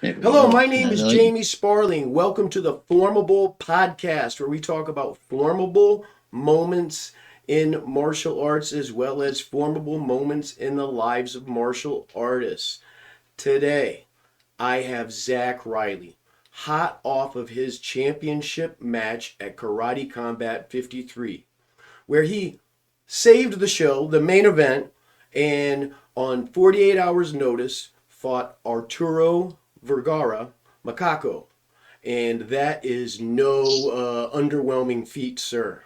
There we Hello, go. my name is Jamie Sparling. Welcome to the FormABLE podcast, where we talk about formable moments in martial arts as well as formable moments in the lives of martial artists. Today, I have Zac Riley, hot off of his championship match at Karate Combat 53, where he saved the show, the main event, and on 48 hours' notice fought Arturo Vergara Macaco. And that is no underwhelming feat, sir.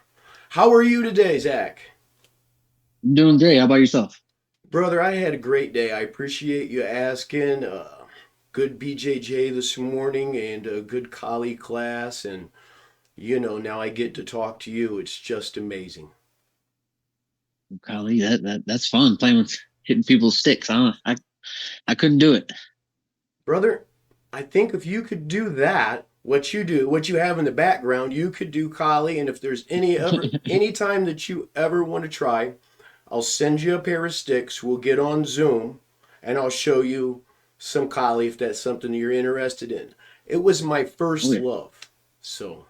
How are you today, Zac? I'm doing great. How about yourself? Brother, I had a great day. I appreciate you asking. Good BJJ this morning and a good collie class. And, now I get to talk to you. It's just amazing. Golly, that's fun playing with hitting people's sticks. I couldn't do it. Brother, I think if you could do that, what you do, what you have in the background, you could do Kali. And if there's any time that you ever want to try, I'll send you a pair of sticks. We'll get on Zoom, and I'll show you some Kali if that's something you're interested in. It was my Oh first yeah. love, so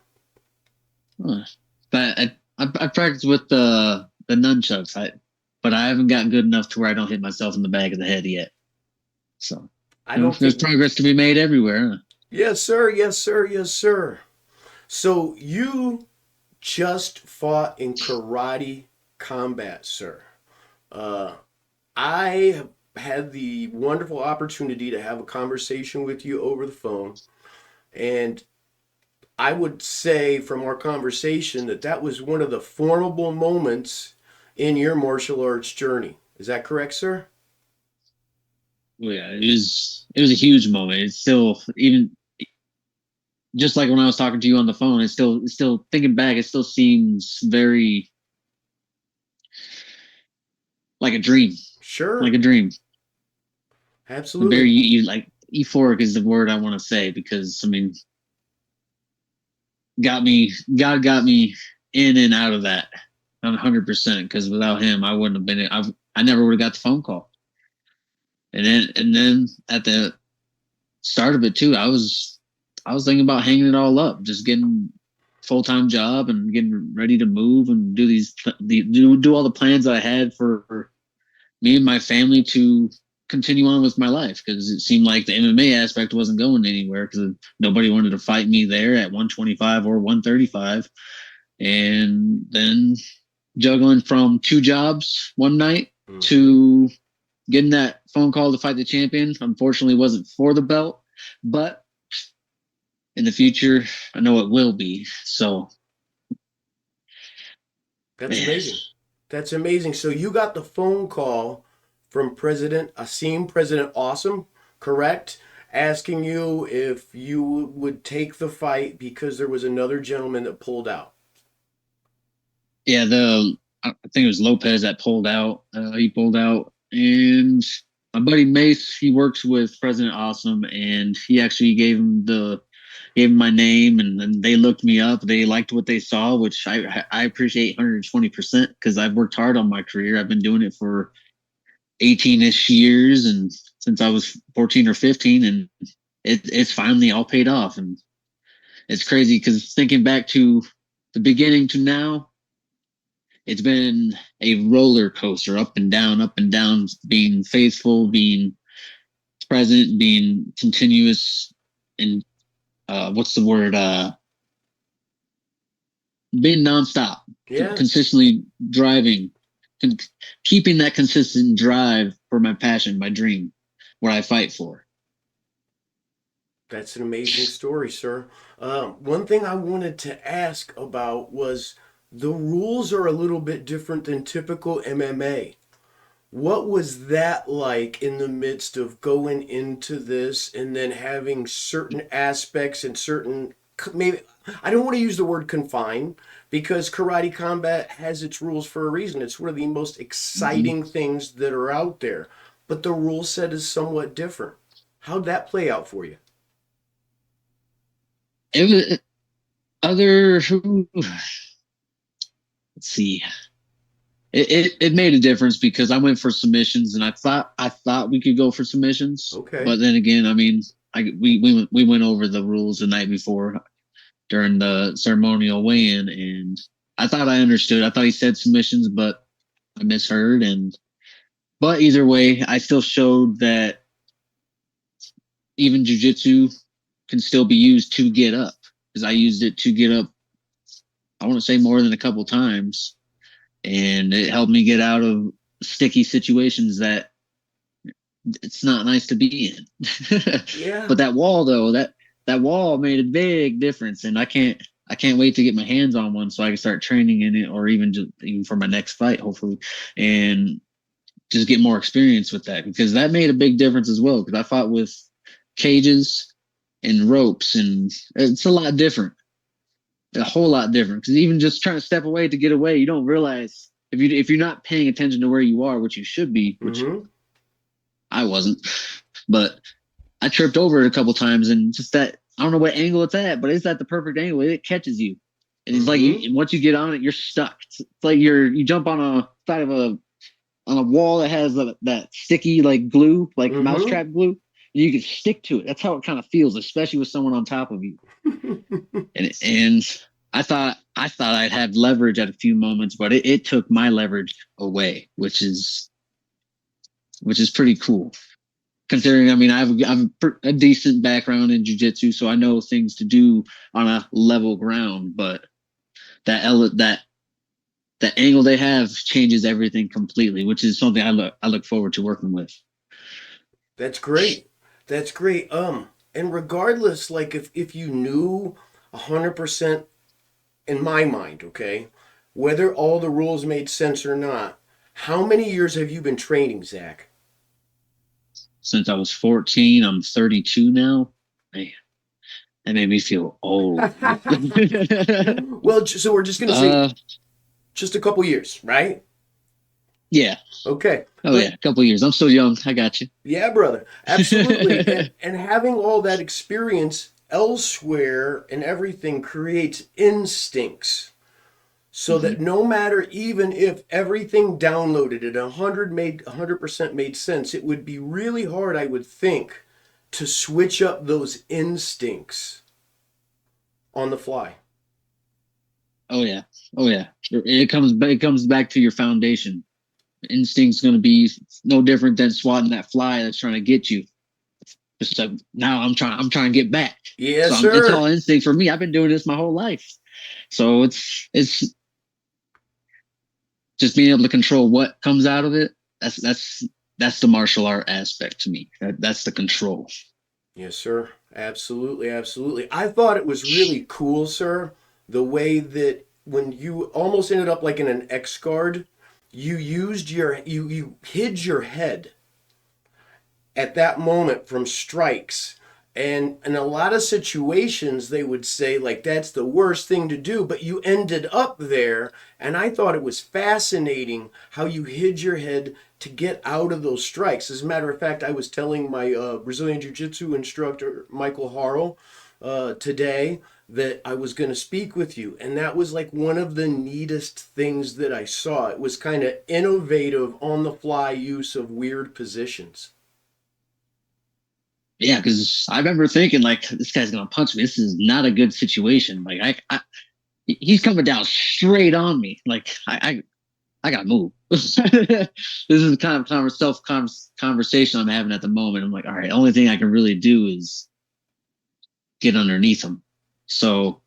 Huh. But I practiced with the nunchucks. But I haven't gotten good enough to where I don't hit myself in the back of the head yet. So I don't there's think. progress to be made everywhere. Huh? Yes, sir. Yes, sir. Yes, sir. So you just fought in karate combat, sir. Uh, I have had the wonderful opportunity to have a conversation with you over the phone, and I would say from our conversation that that was one of the formidable moments in your martial arts journey. Is that correct, sir? Oh yeah, it was a huge moment. It's still even just like when I was talking to you on the phone. It's still thinking back. It still seems very like a dream, like Sure, a dream. Very absolutely. like euphoric is the word I want to say because I mean God got me in and out of that 100% because without him I wouldn't have been I never would have got the phone call. And then at the start of it too, I was thinking about hanging it all up, just getting full-time job and getting ready to move and do all the plans I had for me and my family to continue on with my life because it seemed like the MMA aspect wasn't going anywhere because nobody wanted to fight me there at 125 or 135. And then juggling from two jobs one night Hmm. to getting that phone call to fight the champion. Unfortunately, wasn't for the belt, but in the future, I know it will be. So, That's man, amazing. That's amazing. So you got the phone call from President Asim, President Awesome, correct? Asking you if you would take the fight because there was another gentleman that pulled out. yeah, I think it was Lopez that pulled out. He pulled out, and my buddy Mace, he works with President Awesome, and he actually gave him my name, and then they looked me up. They liked what they saw, which I appreciate 120% because I've worked hard on my career. I've been doing it for 18ish years, and since I was 14 or 15, and it's finally all paid off, and it's crazy because thinking back to the beginning to now it's been a roller coaster, up and down, being faithful, being present, being continuous, and what's the word? Being nonstop, Yeah, consistently driving, con- keeping that consistent drive for my passion, my dream, what I fight for. that's an amazing story, sir. One thing I wanted to ask about was the rules are a little bit different than typical MMA. What was that like in the midst of going into this and then having certain aspects and certain, maybe, I don't want to use the word confine because karate combat has its rules for a reason. It's one of the most Mhm. exciting things that are out there, but the rule set is somewhat different. How'd that play out for you? It was other. Let's see. It made a difference because I went for submissions and I thought we could go for submissions, Okay. but then again, I mean, we went over the rules the night before during the ceremonial weigh-in, and I thought I understood. I thought he said submissions, but I misheard. And but either way, I still showed that even jujitsu can still be used to get up, because I used it to get up. I want to say more than a couple times, and it helped me get out of sticky situations that it's not nice to be in. Yeah. But that wall, though, that wall made a big difference, and I can't wait to get my hands on one so I can start training in it, or even for my next fight, hopefully, and just get more experience with that, because that made a big difference as well. Because I fought with cages and ropes, and it's a lot different, a whole lot different. Because even just trying to step away to get away, you don't realize if you're not paying attention to where you are, which you should be, which Mm-hmm. I wasn't, but I tripped over it a couple times, and just that, I don't know what angle it's at, but it's at the perfect angle. It catches you, and it's like Mm-hmm. once you get on it, you're stuck. It's like you jump on a side of a wall that has that sticky like glue, like Mm-hmm. mousetrap glue. And you can stick to it. That's how it kind of feels, especially with someone on top of you. And I thought I'd have leverage at a few moments, but it took my leverage away, which is pretty cool. Considering, I mean, I've a decent background in jujitsu, so I know things to do on a level ground. But that that angle they have changes everything completely, which is something I look forward to working with. That's great. That's great. And regardless, like if you knew 100% in my mind, okay, whether all the rules made sense or not, how many years have you been training, Zach? Since I was 14, I'm 32 now. Man, that made me feel old. Well, so we're just gonna say uh, just a couple years, right? yeah. Okay, Oh yeah, but a couple years. I'm still young. I got you. yeah, brother, absolutely. And having all that experience elsewhere and everything creates instincts. So Hmm. that no matter, even if everything downloaded at 100% made sense, it would be really hard, I would think, to switch up those instincts on the fly. Oh yeah. Oh yeah. It comes back to your foundation. Instinct's going to be no different than swatting that fly that's trying to get you. Just like, now I'm trying to get back. So Yes, it's all sir. instinct for me. I've been doing this my whole life. So it's just being able to control what comes out of it. That's the martial art aspect to me. That's the control. Yes, sir. Absolutely, absolutely. I thought it was really cool, sir, the way that when you almost ended up like in an X guard, you hid your head at that moment from strikes. And in a lot of situations, they would say, like, that's the worst thing to do, but you ended up there. And I thought it was fascinating how you hid your head to get out of those strikes. As a matter of fact, I was telling my Brazilian Jiu Jitsu instructor, Michael Harrell, today that I was going to speak with you. And that was like one of the neatest things that I saw. It was kind of innovative on the fly use of weird positions. Yeah, because I remember thinking like, this guy's gonna punch me. This is not a good situation. Like he's coming down straight on me. Like I gotta move. This is the kind of conversation I'm having at the moment. I'm like, all right, only thing I can really do is get underneath him. So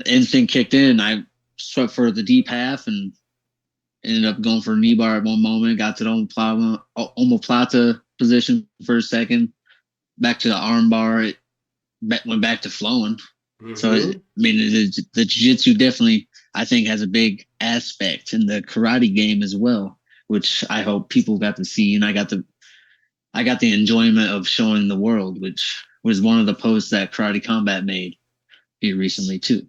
instinct kicked in. I swept for the deep half and ended up going for a knee bar at one moment. Got to the omoplata position for a second. Back to the arm bar. It went back to flowing. So I Mm-hmm. mean, the jiu-jitsu definitely, I think, has a big aspect in the karate game as well, which I hope people got to see, and I got the enjoyment of showing the world, which was one of the posts that Karate Combat made here recently too.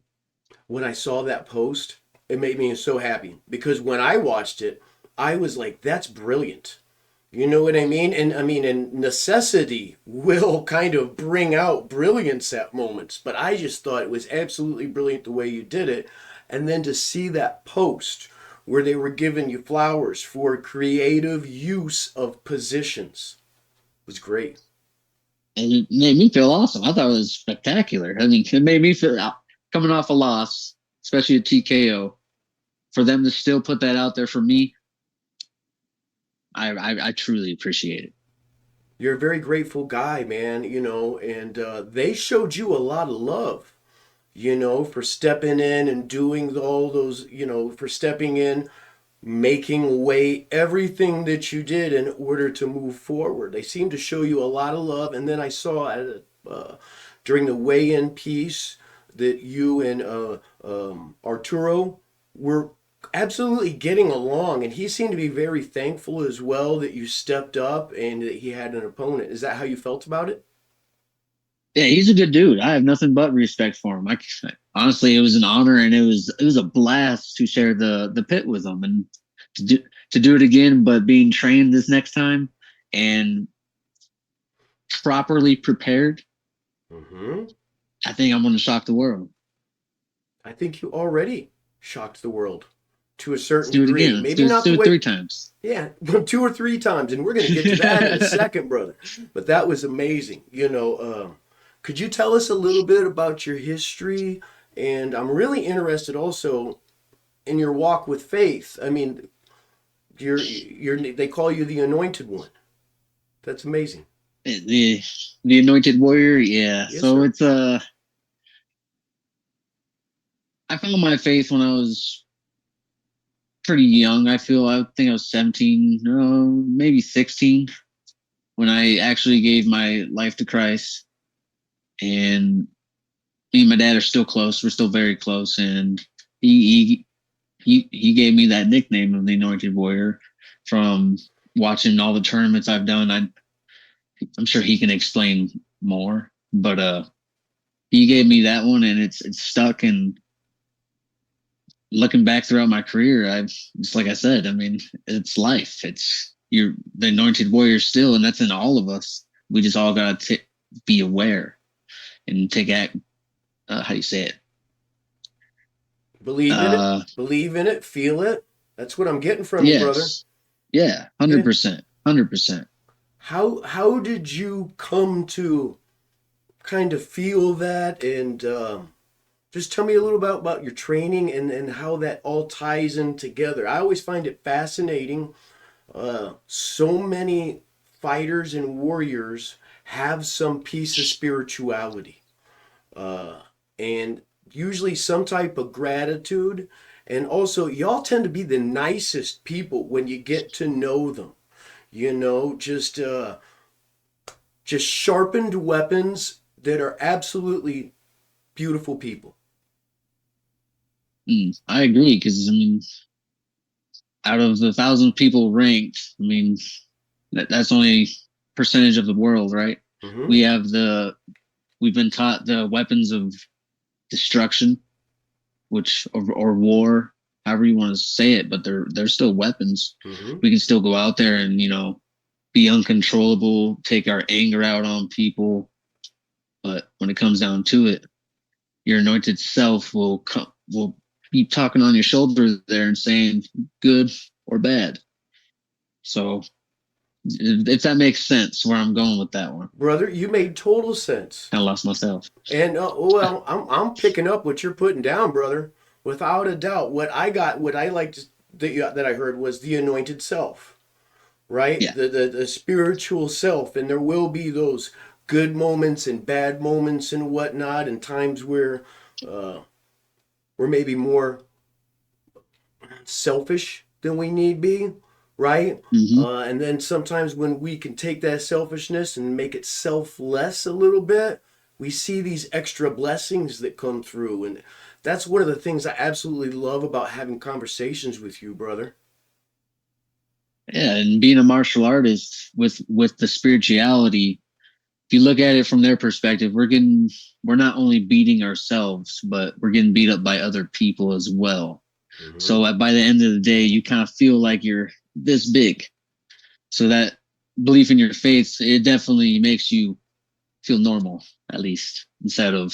When I saw that post, it made me so happy because when I watched it, I was like, that's brilliant. You know what I mean? And I mean, and necessity will kind of bring out brilliance at moments, but I just thought it was absolutely brilliant the way you did it. And then to see that post where they were giving you flowers for creative use of positions was great. and it made me feel awesome. I thought it was spectacular. I mean, it made me feel coming off a loss, especially a TKO, for them to still put that out there for me. I truly appreciate it. You're a very grateful guy, man, and they showed you a lot of love, for stepping in and doing all those, for stepping in, making way, everything that you did in order to move forward. They seemed to show you a lot of love. And then I saw during the weigh-in piece that you and Arturo were absolutely getting along, and he seemed to be very thankful as well that you stepped up and that he had an opponent. Is that how you felt about it? Yeah, he's a good dude. I have nothing but respect for him. Honestly, it was an honor, and it was a blast to share the pit with him, and to do, to do it again, but being trained this next time and properly prepared. Mm-hmm. I think I'm going to shock the world. I think you already shocked the world to a Let's certain do it degree. again. Maybe Let's not the do it way. 3 times. Yeah, 2 or 3 times, and we're going to get to that in a second, brother. But that was amazing. Could you tell us a little bit about your history? And I'm really interested also in your walk with faith. I mean, they call you the Anointed One. That's amazing. The Anointed Warrior, yeah. Yes, So sir. it's I found my faith when I was pretty young. I think I was 17, no, maybe 16, when I actually gave my life to Christ. And me and my dad are still close. We're still very close, and he he gave me that nickname of the Anointed Warrior from watching all the tournaments I've done. I'm sure he can explain more, but he gave me that one, and it's stuck. And looking back throughout my career, I've just like I said, I mean, it's life. It's you're the Anointed Warrior still, and that's in all of us. We just all gotta be aware and take act. How do you say it? Believe in it. Uh, Believe in it. Feel it. That's what I'm getting from you, brother. yes, yeah, Yeah. 100%, 100%. How did you come to kind of feel that, and just tell me a little about your training and how that all ties in together. I always find it fascinating. So many fighters and warriors have some piece of spirituality, uh, and usually some type of gratitude. And also, y'all tend to be the nicest people when you get to know them. Just sharpened weapons that are absolutely beautiful people. I agree because I mean, out of the 1,000 people ranked, I mean, that's only percentage of the world, right? Mm-hmm. We have we've been taught the weapons of destruction, which or war, however you want to say it, but they're still weapons. Mm-hmm. We can still go out there and be uncontrollable, take our anger out on people, but when it comes down to it, your anointed self will be talking on your shoulder there and saying good or bad. So if that makes sense, where I'm going with that one, Brother, you made total sense. I lost myself. And well, I'm picking up what you're putting down, brother. Without a doubt, what I liked that I heard was the anointed self, right? Yeah. The spiritual self, and there will be those good moments and bad moments and whatnot, and times where we're maybe more selfish than we need be, right? Mm-hmm. And then sometimes when we can take that selfishness and make it selfless a little bit, we see these extra blessings that come through. And that's one of the things I absolutely love about having conversations with you, brother. Yeah, and being a martial artist with the spirituality, if you look at it from their perspective, we're not only beating ourselves, but we're getting beat up by other people as well. Mm-hmm. So by the end of the day, you kind of feel like you're this big. So that belief in your faith, it definitely makes you feel normal, at least, instead of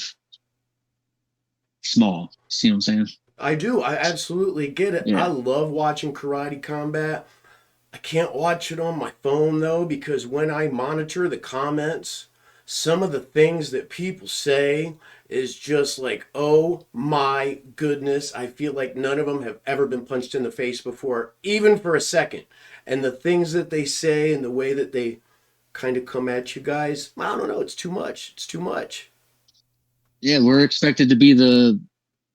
small. See what I'm saying? I do. I absolutely get it. I Yeah. love watching karate combat. I can't watch it on my phone though because when I monitor the comments, some of the things that people say is just like, oh my goodness. I feel like none of them have ever been punched in the face before, even for a second. And the things that they say and the way that they kind of come at you guys, I don't know. It's too much. It's too much. Yeah, we're expected to be the,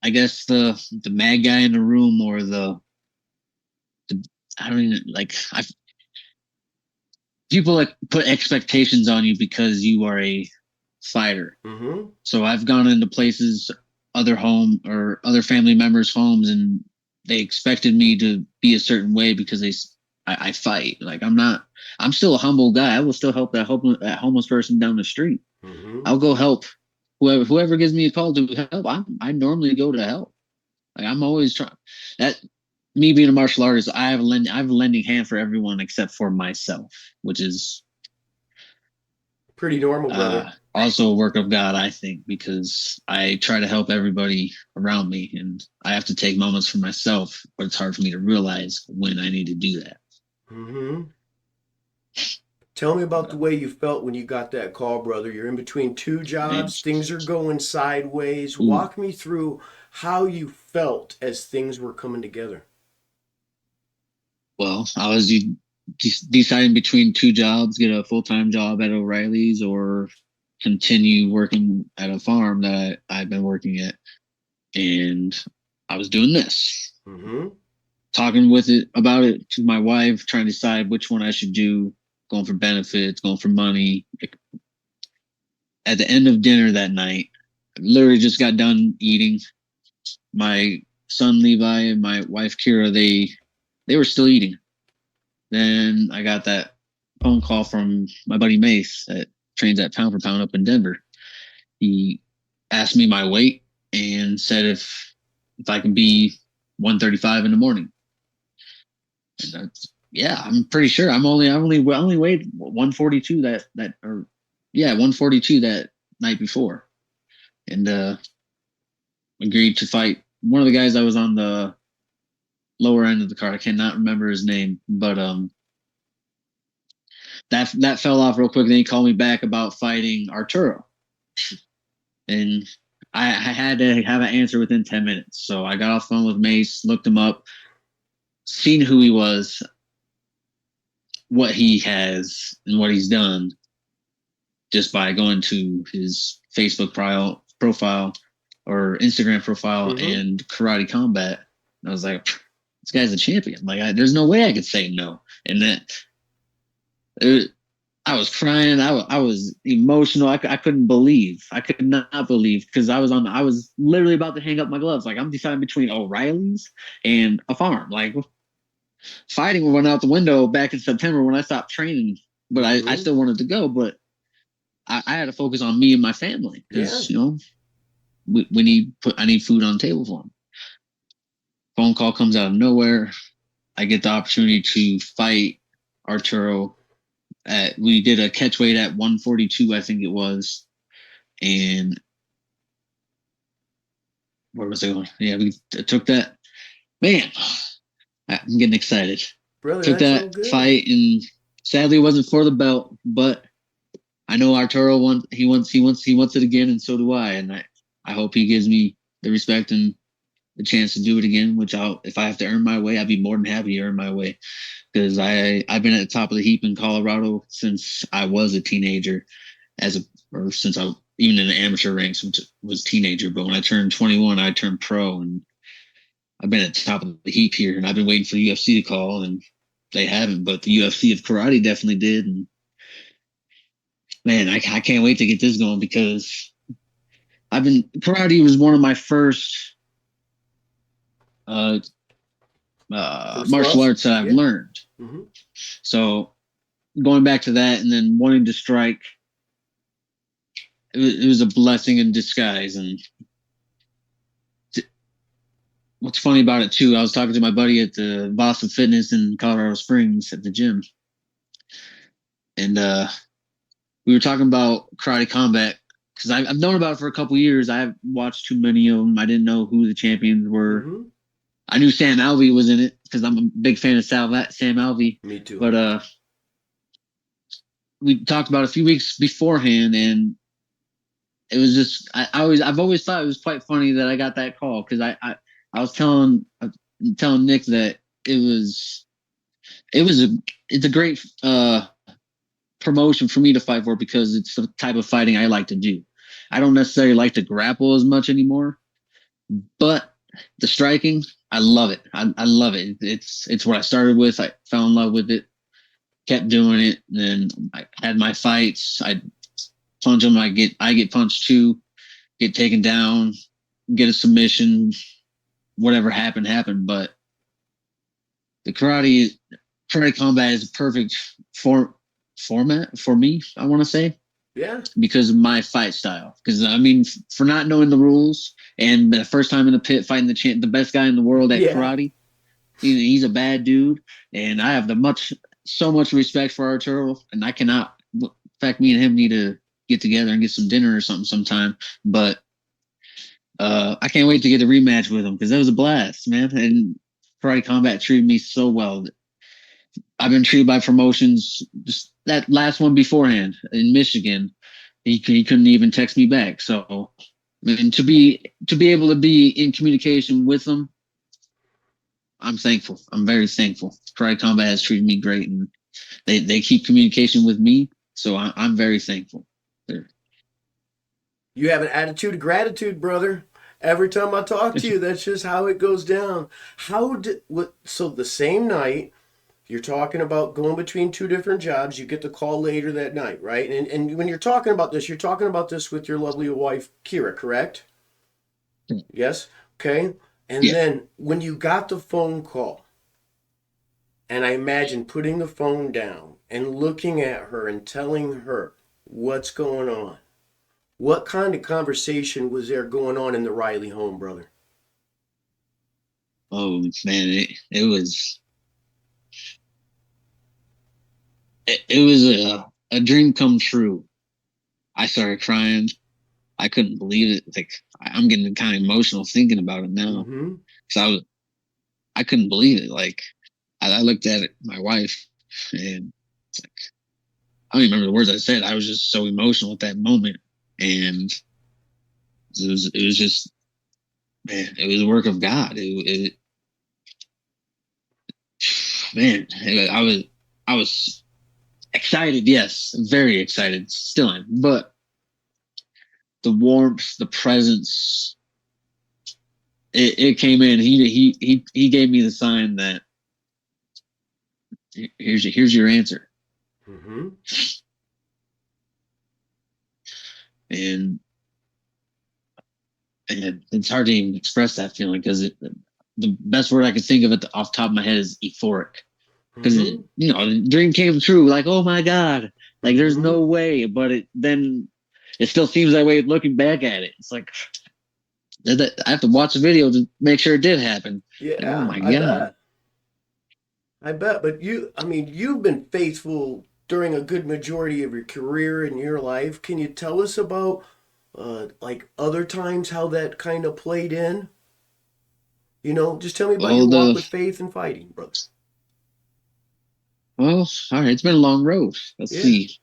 I guess the mad guy in the room, or the I don't even like. I People like put expectations on you because you are a fighter. Mm-hmm. So I've gone into places, other home or other family members' homes, and they expected me to be a certain way because I fight. Like I'm not. I'm still a humble guy. I will still help that homeless person down the street. Mm-hmm. I'll go help whoever gives me a call to help. I normally go to help. Like I'm always trying. That Me being a martial artist, I have a lending hand for everyone except for myself, which is Pretty normal, brother. also a work of God, I think, because I try to help everybody around me, and I have to take moments for myself, but it's hard for me to realize when I need to do that. Mm-hmm. Tell me about the way you felt when you got that call, brother. You're in between two And, jobs, things are going sideways. ooh, Walk me through how you felt as things were coming together. well, I was deciding between two jobs: get a full time job at O'Reilly's or continue working at a farm that I've been working at, and I was doing this. Mm-hmm. Talking with it about it to my wife, trying to decide which one I should do, going for benefits, going for money. At the end of dinner that night, I literally just got done eating. My son Levi and my wife Kira, they were still eating. Then I got that phone call from my buddy Mace that trains at Pound for Pound up in Denver. He asked me my weight and said if I can be 135 in the morning. And that's, yeah, I'm pretty sure. I only weighed 142 that or yeah, 142 that night before, and agreed to fight one of the guys that was on the lower end of the card. I cannot remember his name, but that fell off real quick. Then he called me back about fighting Arturo, and I had to have an answer within 10 minutes. So I got off the phone with Mace, looked him up, seen who he was, what he has, and what he's done just by going to his Facebook profile or Instagram profile Mm-hmm. and Karate Combat. And I was like, this guy's a champion. Like, there's no way I could say no. And it, I was crying. I was emotional. I couldn't believe. I could not believe because I was literally about to hang up my gloves. Like I'm deciding between O'Reilly's and a farm. Like fighting went out the window back in September when I stopped training, but I Mm-hmm. still wanted to go. But I had to focus on me and my family Yeah. because we need I need food on the table for them. Phone call comes out of nowhere. I get the opportunity to fight Arturo. We did a catch weight at 142, I think it was, and where was I going? Yeah, we took that. Man, I'm getting excited. Brother, Took that's all that good. fight, and sadly, it wasn't for the belt, but I know Arturo wants. He wants it again, and so do I. And I hope he gives me the respect and the chance to do it again. Which if I have to earn my way, I'd be more than happy to earn my way because I've been at the top of the heap in Colorado since I was a teenager, or since I even in the amateur ranks, which was teenager. But when I turned 21, I turned pro, and I've been at the top of the heap here, and I've been waiting for the UFC to call, and they haven't. But the UFC of karate definitely did, and man, I can't wait to get this going because karate was one of my first uh, First martial love? arts that I've Yeah. learned. Mm-hmm. So going back to that and then wanting to strike, it was a blessing in disguise. And what's funny about it too, I was talking to my buddy at the Boston Fitness in Colorado Springs at the gym, and we were talking about karate combat because I've known about it for a couple years. I haven't watched too many of them. I didn't know who the champions were. Mm-hmm. I knew Sam Alvey was in it because I'm a big fan of Sam Alvey. Me too. But we talked about a few weeks beforehand, and it was just I've always thought it was quite funny that I got that call because I was telling Nick that it was it's a great promotion for me to fight for because it's the type of fighting I like to do. I don't necessarily like to grapple as much anymore, but the striking, I love it. I love it. It's what I started with. I fell in love with it, kept doing it. Then I had my fights. I punch them. I get punched too, get taken down, get a submission. Whatever happened. But the karate combat is a perfect format for me. I want to say. Yeah. Because of my fight style. Because I mean, for not knowing the rules and the first time in the pit fighting the best guy in the world at karate, he's a bad dude, and I have so much respect for Arturo, and I cannot. In fact, me and him need to get together and get some dinner or something sometime. But I can't wait to get a rematch with him because that was a blast, man. And karate combat treated me so well. I've been treated by promotions. Just that last one beforehand in Michigan, he couldn't even text me back. So, I mean, to be able to be in communication with them, I'm thankful. I'm very thankful. Karate Combat has treated me great, and they keep communication with me. So I'm very thankful. You have an attitude of gratitude, brother. Every time I talk to you, that's just how it goes down. So the same night, you're talking about going between two different jobs. You get the call later that night, right? And when you're talking about this with your lovely wife, Kira, correct? Yes? Okay. And then when you got the phone call, and I imagine putting the phone down and looking at her and telling her what's going on, what kind of conversation was there going on in the Riley home, brother? Oh, man, it was a dream come true. I started crying. I couldn't believe it. Like I'm getting kind of emotional thinking about it now. Because I couldn't believe it. Like I looked at my wife, and it's like I don't even remember the words I said. I was just so emotional at that moment, and it was just, man, it was a work of God. Man, I was excited. Yes, very excited. Still am, but the warmth, the presence, it came in. He gave me the sign that here's your answer. And it's hard to even express that feeling because the best word I could think of off the top of my head is euphoric. Because the dream came true. Like, oh my God, like there's no way. But then it still seems that way looking back at it. It's like I have to watch the video to make sure it did happen. Yeah, like, oh my God. I bet. But you've been faithful during a good majority of your career in your life. Can you tell us about like other times how that kind of played in? Just tell me about your walk with faith and fighting, brother. Well, all right, it's been a long road. Let's see.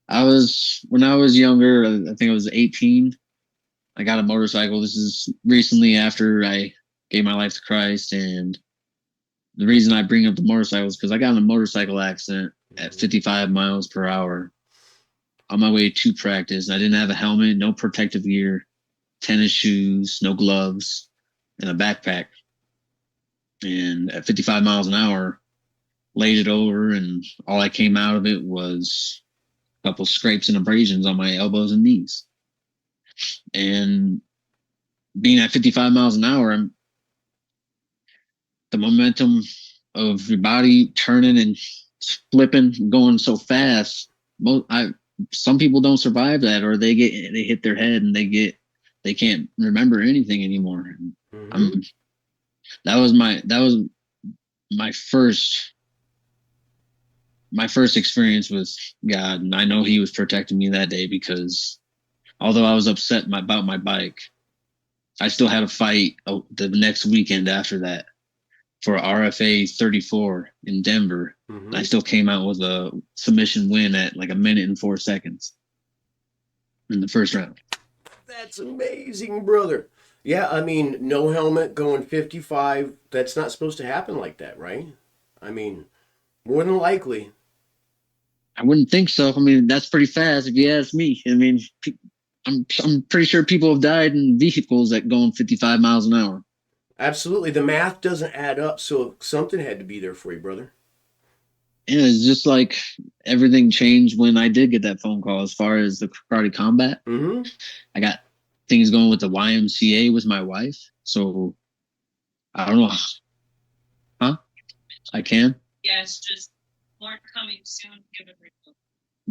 When I was younger, I think I was 18. I got a motorcycle. This is recently after I gave my life to Christ, and the reason I bring up the motorcycle is because I got in a motorcycle accident at 55 miles per hour on my way to practice. I didn't have a helmet, no protective gear, tennis shoes, no gloves, and a backpack. And at 55 miles an hour, laid it over, and all that came out of it was a couple scrapes and abrasions on my elbows and knees. And being at 55 miles an hour, the momentum of your body turning and flipping, going so fast, some people don't survive that, or they hit their head and they can't remember anything anymore. That was my first experience with God, and I know He was protecting me that day because although I was upset about my bike, I still had a fight the next weekend after that for RFA 34 in Denver, I Mm-hmm. still came out with a submission win at like a minute and 4 seconds in the first round. That's amazing, brother. Yeah, I mean, no helmet going 55. That's not supposed to happen like that, right? I mean, more than likely. I wouldn't think so. I mean, that's pretty fast if you ask me. I mean, I'm pretty sure people have died in vehicles that going 55 miles an hour. Absolutely. The math doesn't add up, so something had to be there for you, brother. Yeah, it's just like everything changed when I did get that phone call as far as the karate combat. Mm-hmm. I got things going with the YMCA with my wife. So I don't know. Huh? I can? Yes, just more coming soon.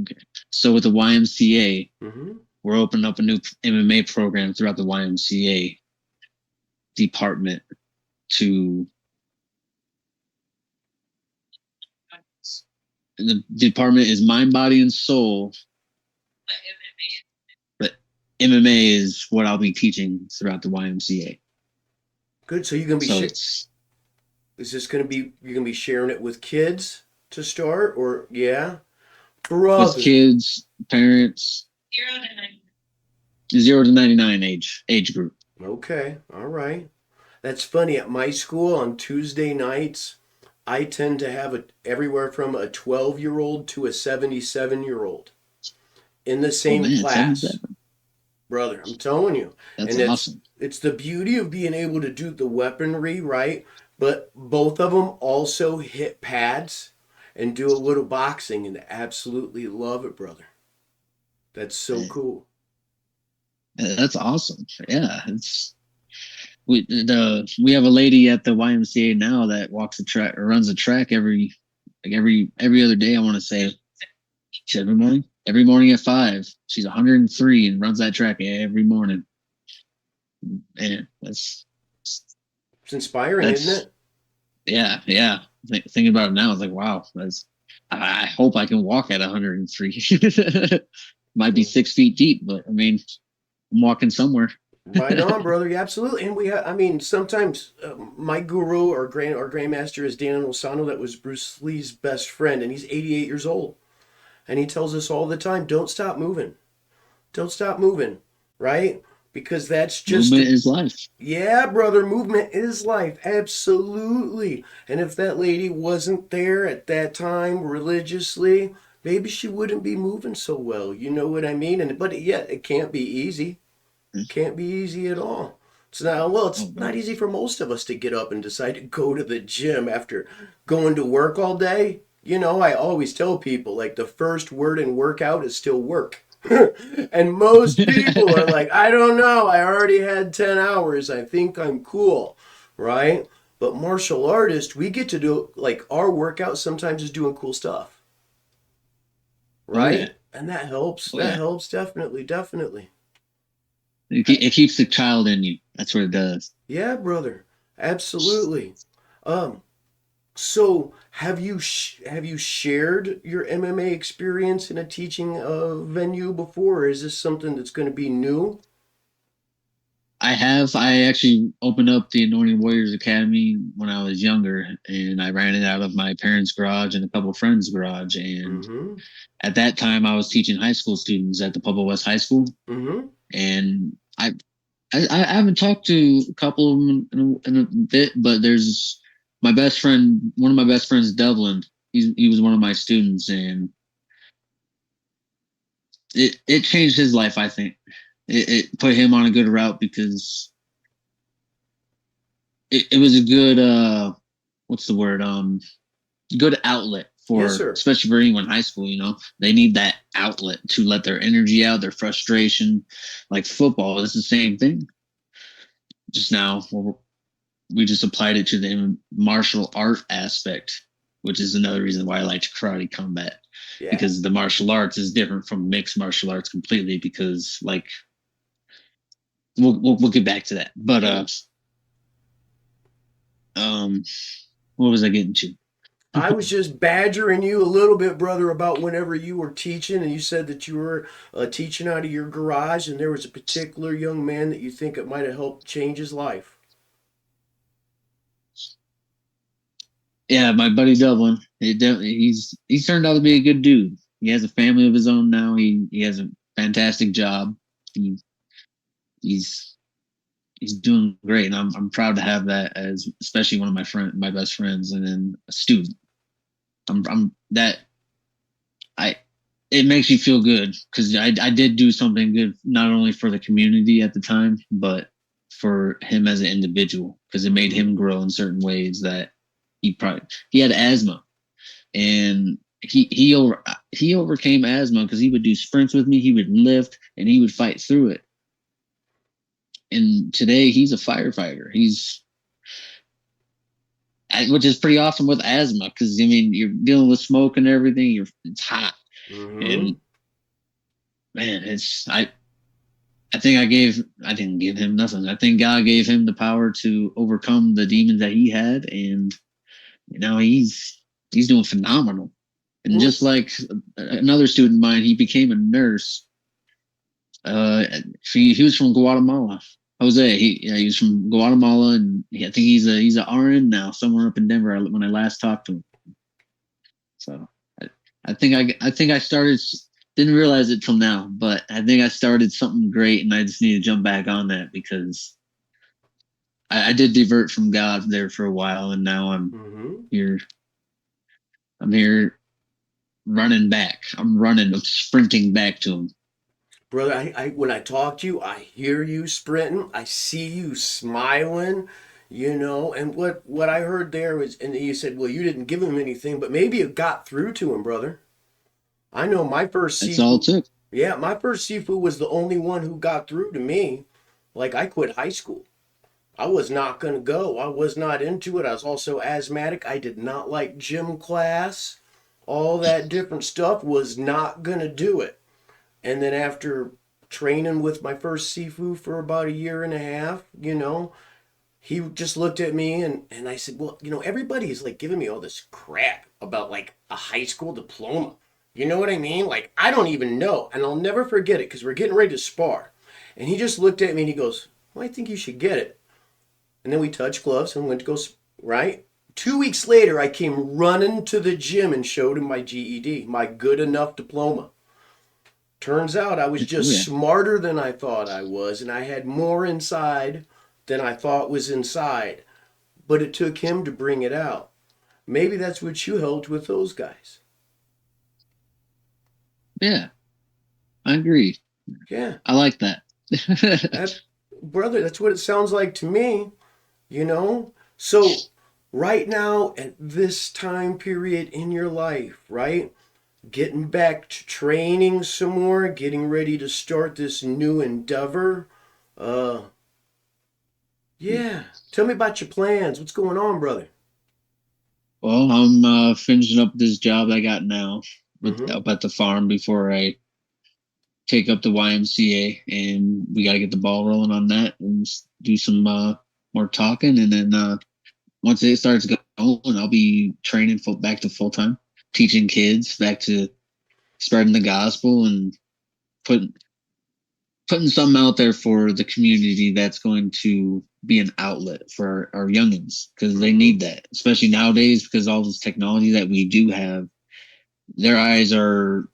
Okay. So with the YMCA, Mm-hmm. we're opening up a new MMA program throughout the YMCA department to the department is mind, body, and soul. But MMA is what I'll be teaching throughout the YMCA. Good. So you're gonna be So it's is this gonna be you're gonna be sharing it with kids to start, or yeah, with brother? kids, parents, 0 to 99 age group. Okay, all right. That's funny. At my school on Tuesday nights, I tend to have everywhere from a 12-year-old to a 77-year-old in the Oh same man, class. 77. Brother, I'm telling you. That's And awesome. it's the beauty of being able to do the weaponry, right? But both of them also hit pads and do a little boxing and absolutely love it, brother. That's so cool. That's awesome. Yeah, it's we have a lady at the YMCA now that walks a track or runs a track every other day. I want to say every morning at 5. She's 103 and runs that track every morning. And It's inspiring, isn't that's it? yeah. Thinking about it now, it's like wow. I hope I can walk at 103. Might be Mm. 6 feet deep, but I mean, I'm walking somewhere. Right on, brother. Yeah, absolutely. And I mean, sometimes my guru or our grandmaster is Dan Osano. That was Bruce Lee's best friend, and he's 88 years old. And he tells us all the time, don't stop moving. Don't stop moving, right? Because that's just Movement is life. yeah, brother, movement is life. Absolutely. And if that lady wasn't there at that time religiously, maybe she wouldn't be moving so well. You know what I mean? And but yet it can't be easy. Can't be easy at all. It's not well, Oh, it's no. not easy for most of us to get up and decide to go to the gym after going to work all day. You know, I always tell people like the first word in workout is still work. And most people are like, I don't know, I already had 10 hours. I think I'm cool, right? But martial artists, we get to do like our workout sometimes is doing cool stuff, Oh yeah. right? And that helps. Oh That yeah. helps definitely, definitely. It keeps the child in you. That's what it does. Yeah, brother. Absolutely. Um, so have you shared your MMA experience in a teaching venue before, or is this something that's going to be new? I have. I actually opened up the Anointed Warriors Academy when I was younger, and I ran it out of my parents' garage and a couple of friends' garage. And Mm-hmm. at that time, I was teaching high school students at the Pueblo West High School. Mm-hmm. And I haven't talked to a couple of them in a bit, but there's my best friend, one of my best friends, Devlin. He was one of my students, and it changed his life. I think it put him on a good route because it was a good what's the word good outlet Yes, for sir. especially for anyone in high school. They need that outlet to let their energy out, their frustration. Like football, it's the same thing. Just now we just applied it to the martial art aspect, which is another reason why I like karate combat, Yeah. because the martial arts is different from mixed martial arts completely. Because like we'll get back to that, but um, what was I getting to? I was just badgering you a little bit, brother, about whenever you were teaching, and you said that you were teaching out of your garage, and there was a particular young man that you think it might have helped change his life. Yeah, my buddy Dublin. He's turned out to be a good dude. He has a family of his own now. He has a fantastic job. He, he's he's doing great, and I'm proud to have that as especially one of my best friends, and then a student. I'm that I it makes you feel good because I did do something good not only for the community at the time, but for him as an individual because it made Mm-hmm. him grow in certain ways that he had asthma and he overcame asthma because he would do sprints with me, he would lift and he would fight through it. And today he's a firefighter. Which is pretty awesome with asthma because I mean you're dealing with smoke and everything. It's hot Mm-hmm. and man, I didn't give him nothing. I think God gave him the power to overcome the demons that he had, and he's doing phenomenal. And Well, just like another student of mine, he became a nurse. Uh, he was from Guatemala. Jose, he was from Guatemala, and I think he's a RN now, somewhere up in Denver. When I last talked to him, so I, I think I started. Didn't realize it till now, but I think I started something great, and I just need to jump back on that because I did divert from God there for a while, and now mm-hmm. here. I'm here running back. I'm sprinting back to him. Brother, I when I talk to you, I hear you sprinting. I see you smiling, and what I heard there was, and you said, well, you didn't give him anything, but maybe it got through to him, brother. I know my first That's all it seafood, took. yeah, my first seafood was the only one who got through to me. Like I quit high school. I was not going to go. I was not into it. I was also asthmatic. I did not like gym class. All that different stuff was not going to do it. And then after training with my first Sifu for about a year and a half, he just looked at me and I said, well, everybody's like giving me all this crap about like a high school diploma. You know what I mean? Like, I don't even know. And I'll never forget it because we're getting ready to spar. And he just looked at me and he goes, well, I think you should get it. And then we touched gloves and went to go, right? 2 weeks later, I came running to the gym and showed him my GED, my good enough diploma. Turns out I was Oh just yeah, smarter than I thought I was, and I had more inside than I thought was inside. But it took him to bring it out. Maybe that's what you helped with those guys. yeah. I agree. Yeah, I like that. that brother, that's what it sounds like to me, you know? So, right now, at this time period in your life, right? Getting back to training some more, getting ready to start this new endeavor. Uh, yeah. Tell me about your plans. What's going on, brother? Well, I'm finishing up this job I got now Mm-hmm. up at the farm before I take up the YMCA, and we got to get the ball rolling on that and do some more talking, and then once it starts going, I'll be training back to full time, teaching kids back to spreading the gospel and putting putting something out there for the community that's going to be an outlet for our youngins because they Mm-hmm. need that, especially nowadays because all this technology that we do have, their eyes are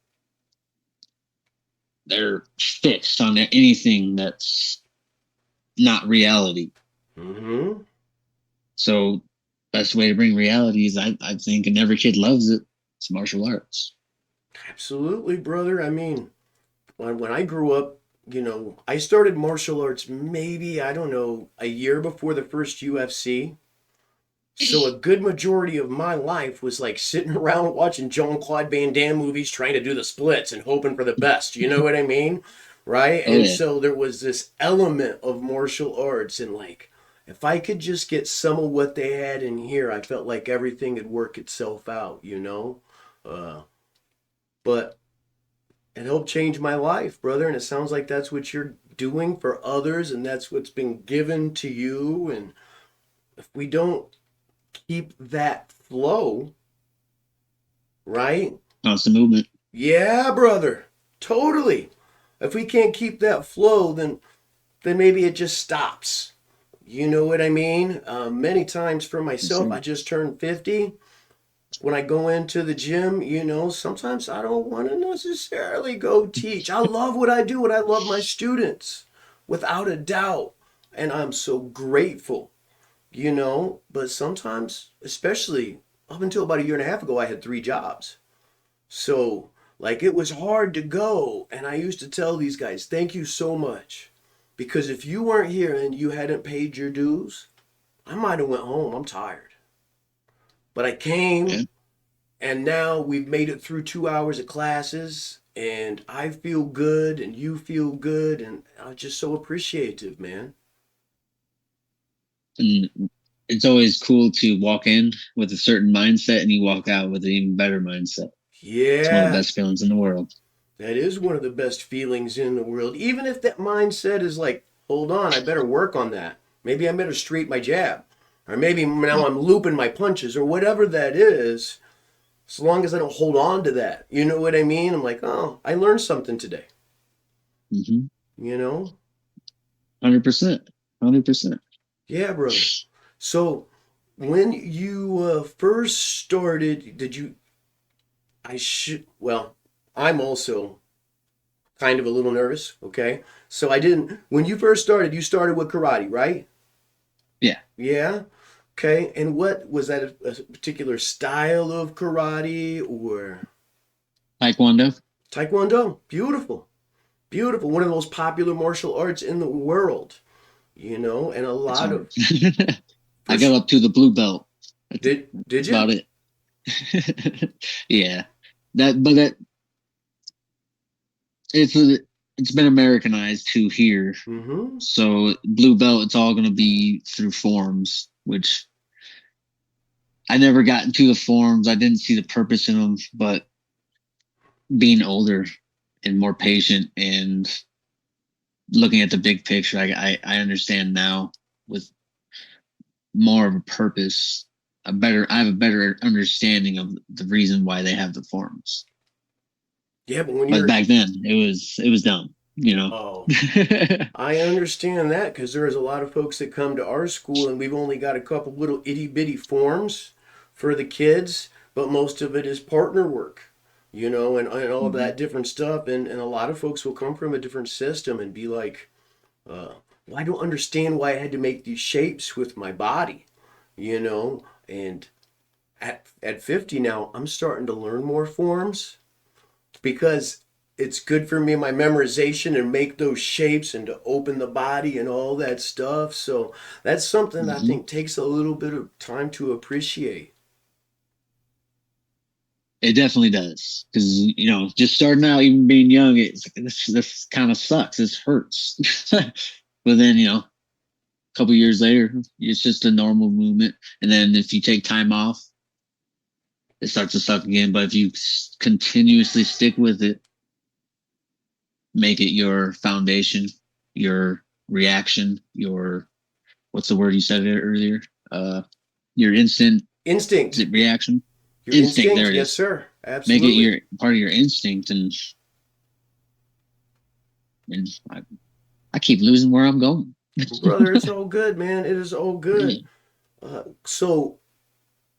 they're fixed on anything that's not reality. Mm-hmm. So best way to bring reality is I think and every kid loves it. It's martial arts. Absolutely, brother. I mean, when I grew up, I started martial arts maybe, I don't know, a year before the first UFC. So a good majority of my life was like sitting around watching Jean-Claude Van Damme movies, trying to do the splits and hoping for the best. You know what I mean? Right? Oh And yeah. so there was this element of martial arts and like if I could just get some of what they had in here, I felt like everything would work itself out. Uh, but it helped change my life, brother. And it sounds like that's what you're doing for others and that's what's been given to you. And if we don't keep that flow, right? Constant movement. Yeah, brother. Totally. If we can't keep that flow, then maybe it just stops. You know what I mean? Many times for Yes, myself, sir. I just turned 50. when I go into the gym, sometimes I don't want to necessarily go teach. I love what I do and I love my students without a doubt. And I'm so grateful, but sometimes, especially up until about a year and a half ago, I had 3 jobs. So, like, it was hard to go. And I used to tell these guys, thank you so much. Because if you weren't here and you hadn't paid your dues, I might have went home. I'm tired. But I Yeah. came, and now we've made it through 2 hours of classes, and I feel good, and you feel good, and I'm just so appreciative, man. And it's always cool to walk in with a certain mindset and you walk out with an even better mindset. It's one of the Yeah, best feelings in the world. that is one of the best feelings in the world. Even if that mindset is like, hold on, I better work on that. Maybe I better straighten my jab. Or maybe now I'm looping my punches, or whatever that is. As long as I don't hold on to that. You know what I mean? I'm like, oh, I learned something today. Mm-hmm. You know? 100%. 100%. Yeah, brother. So when you first started, did you, well, I'm also kind of a little nervous, okay? So I didn't, when you first started, you started with karate, right? Yeah. Yeah. Okay. And what was that, a particular style of karate or Taekwondo. taekwondo? Beautiful. Beautiful. One of the most popular martial arts in the world, and a It's lot hard. of, I for, got up to the blue belt. That's, did that's you? about it. Yeah. That it's it's been Americanized to here. Mm-hmm. So blue belt, it's all going to be through forms, which I never got into the forms. I didn't see the purpose in them, but being older and more patient and looking at the big picture, I understand now with more of a purpose. I have a better understanding of the reason why they have the forms. Yeah, but when But you're, back then, it was dumb, you know. oh, I understand that because there's a lot of folks that come to our school and we've only got a couple little itty bitty forms for the kids, but most of it is partner work, and all Mhm. that different stuff. And a lot of folks will come from a different system and be like, well, I don't understand why I had to make these shapes with my body, and at 50 now, I'm starting to learn more forms because it's good for me my memorization and make those shapes and to open the body and all that stuff. So that's something I Mhm. think takes a little bit of time to appreciate. It definitely does because just starting out, even being young, it's like this kind of sucks. This hurts, but then a couple years later, it's just a normal movement. And then if you take time off, it starts to suck again. But if you continuously stick with it, make it your foundation, your reaction, your what's the word you said earlier? Uh, your instant is Instinct. it reaction? Your Instinct. There instinct, it yes is. sir, Make it absolutely. your part of your instinct, and I keep losing where I'm going. Brother, it's all good, man. It is all good. Yeah. So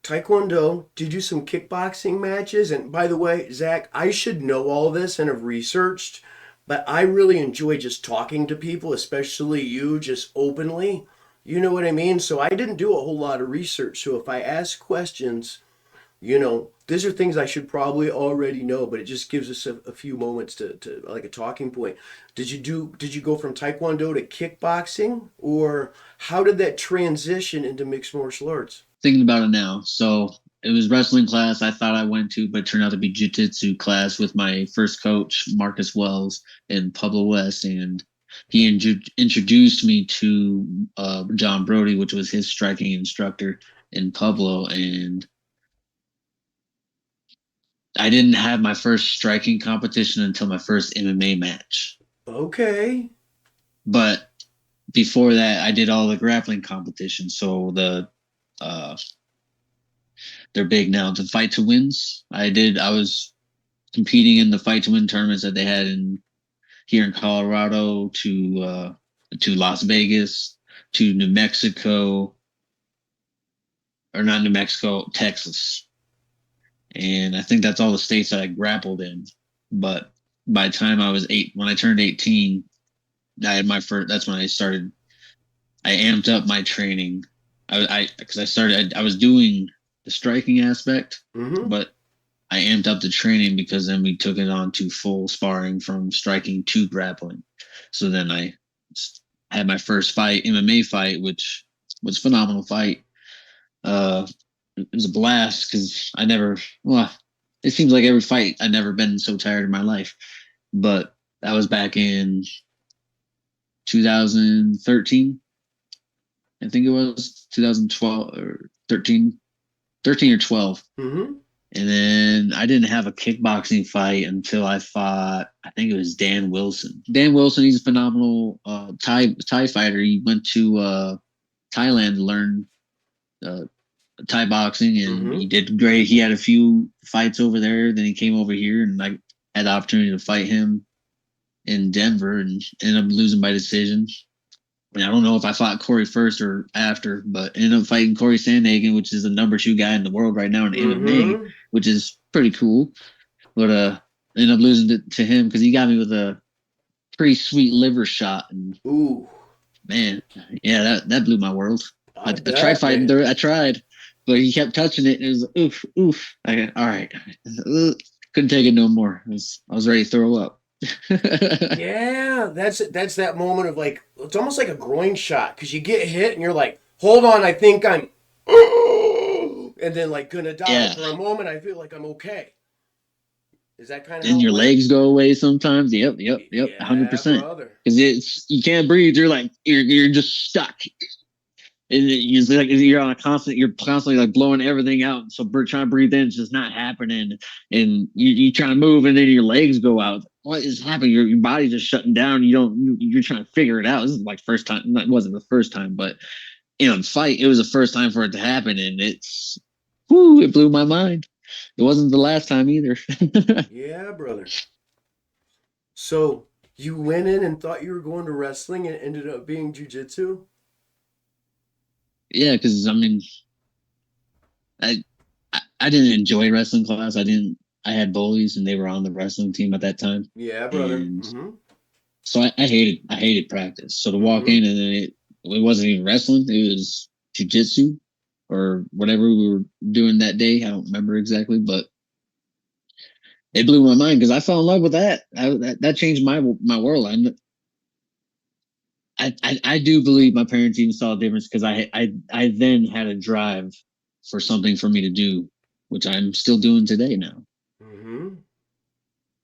Taekwondo, did you do some kickboxing matches? And by the way, Zach, I should know all this and have researched, but I really enjoy just talking to people, especially you, just openly. You know what I mean? So I didn't do a whole lot of research. So if I ask questions, these are things I should probably already know, but it just gives us a few moments to like a talking point. Did you go from Taekwondo to kickboxing? Or how did that transition into mixed martial arts? Thinking about it now, so it was wrestling class I thought I went to, but it turned out to be jujitsu class with my first coach, Marcus Wells and Pablo West, and he introduced me to John Brody, which was his striking instructor, in Pablo, and I didn't have my first striking competition until my first MMA match. Okay. But before that, I did all the grappling competitions. So uh, they're big now. The fight to wins. I was competing in the fight to win tournaments that they had in here in Colorado to Las Vegas to New Mexico or not New Mexico, Texas. and I think that's all the states that I grappled in. But by the time I was eight, when I turned 18, I had my first. That's when I started. I amped up my training. Because I started. I was doing the striking aspect, Mm-hmm. but I amped up the training because then we took it on to full sparring from striking to grappling. So then I had my first fight, MMA fight, which was a phenomenal fight. Uh, it was a blast because I never. Well, it seems like every fight I never been so tired in my life. But that was back in 2013. I think it was 2012 or 13, 13 or 12. Mm-hmm. And then I didn't have a kickboxing fight until I fought, I think it was Dan Wilson. Dan Wilson, he's a phenomenal Thai fighter. He went to Thailand to learn uh, Thai boxing, and Mm-hmm. he did great. He had a few fights over there. Then he came over here, and I had the opportunity to fight him in Denver and ended up losing by decision. And I don't know if I fought Corey first or after, but ended up fighting Corey Sandhagen, which is the number 2 guy in the world right now in MMA, Mm-hmm. which is pretty cool. But ended up losing to him because he got me with a pretty sweet liver shot. And Ooh, man, yeah, that blew my world. I I tried bet, fighting man. there. I tried, but he kept touching it. And it was like, oof, oof. All right. Couldn't take it no more. I was ready to throw up. Yeah, that's that moment of like it's almost like a groin shot because you get hit and you're like, hold on, I think I'm, and then like gonna die Yeah. for a moment. I feel like I'm okay. Is that kind of And how it your went? legs go away sometimes. Yep, Yeah, 100%. brother. Because it's you can't breathe. You're like you're just stuck. And you're constantly like blowing everything out. So trying to breathe in is just not happening. And you trying to move, and then your legs go out. What is happening? Your body's just shutting down. You're trying to figure it out. This is like first time. It wasn't the first time, but in a fight, it was the first time for it to happen, and it blew my mind. It wasn't the last time either. Yeah, brother. So you went in and thought you were going to wrestling and it ended up being jujitsu? Yeah, because I mean, I, I didn't enjoy wrestling class. I didn't. I had bullies, and they were on the wrestling team at that time, Yeah, brother. and Mm-hmm. so I hated practice. So to walk Mm-hmm. in and then it wasn't even wrestling. It was jujitsu or whatever we were doing that day. I don't remember exactly, but it blew my mind because I fell in love with that. That changed my world. I do believe my parents even saw a difference because I then had a drive for something for me to do, which I'm still doing today now. Mm-hmm.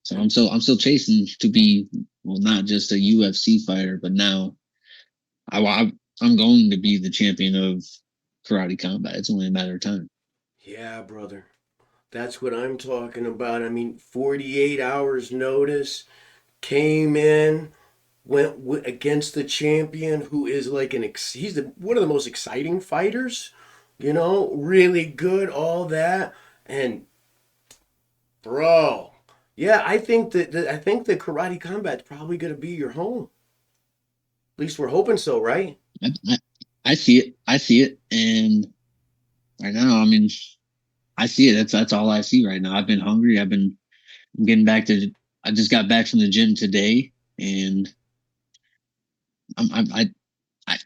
So I'm still chasing to be, well, not just a UFC fighter, but now I'm going to be the champion of karate combat. It's only a matter of time. Yeah, brother. That's what I'm talking about. I mean, 48 hours notice, came in, against the champion who is like he's one of the most exciting fighters, really good, all that. And bro, yeah, I think the karate combat's probably going to be your home. At least we're hoping so, right? I, I, I see it. I see it. And right now, I mean, I see it. That's all I see right now. I've been hungry. I'm getting back to. I just got back from the gym today, and I'm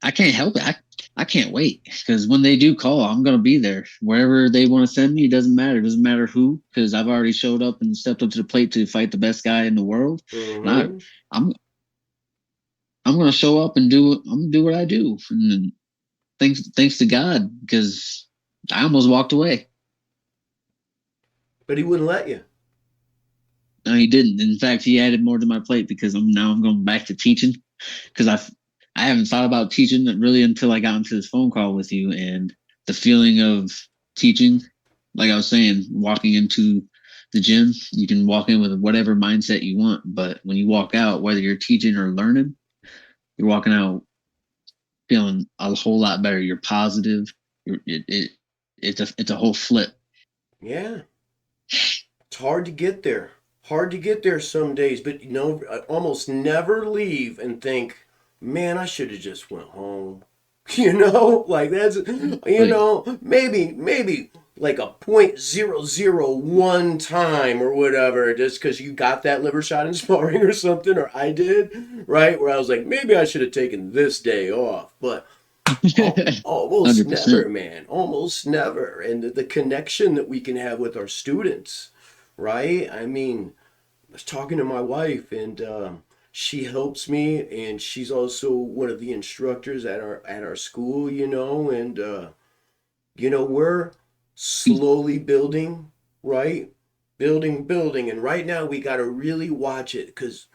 I can't help it. I can't wait because when they do call, I'm gonna be there wherever they want to send me. It doesn't matter. It doesn't matter who, because I've already showed up and stepped up to the plate to fight the best guy in the world. And Mm-hmm. I'm I'm gonna show up and I'm gonna do what I do. And thanks to God, because I almost walked away. But he wouldn't let you. No, he didn't. In fact, he added more to my plate because I'm going back to teaching because I haven't thought about teaching really until I got into this phone call with you, and the feeling of teaching, like I was saying, walking into the gym, you can walk in with whatever mindset you want, but when you walk out, whether you're teaching or learning, you're walking out feeling a whole lot better. You're positive. It's a whole flip. Yeah. It's hard to get there. Hard to get there some days, but I almost never leave and think, man, I should have just went home. Like that's, Like maybe like a 0.001 time or whatever, just because you got that liver shot in sparring or something, or I did, right? Where I was like, maybe I should have taken this day off, but almost never, 100%. man, almost never. And the connection that we can have with our students, right? I mean, I was talking to my wife, and she helps me, and she's also one of the instructors at our school, and we're slowly building, right? Building, and right now we got to really watch it because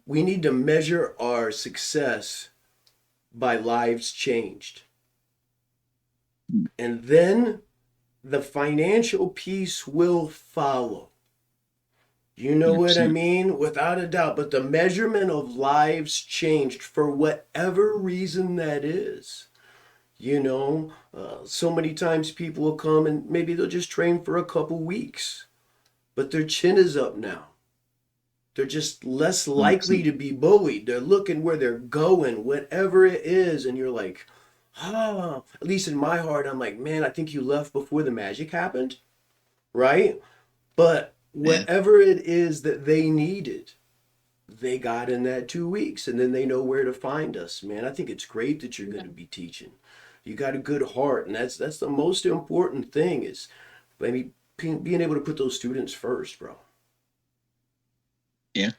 we need to measure our success by lives changed. And then the financial piece will follow. You know what I 100%. mean? Without a doubt. But the measurement of lives changed for whatever reason that is. So many times people will come and maybe they'll just train for a couple weeks, but their chin is up now. They're just less likely 100%. to be bullied. They're looking where they're going, whatever it is. And you're like, at least in my heart, I'm like, man, I think you left before the magic happened, right? But Yeah. whatever it is that they needed, they got in that 2 weeks, and then they know where to find us, man. I think it's great that you're going to be teaching. You got a good heart, and that's the most important thing is maybe being able to put those students first, bro. Yeah.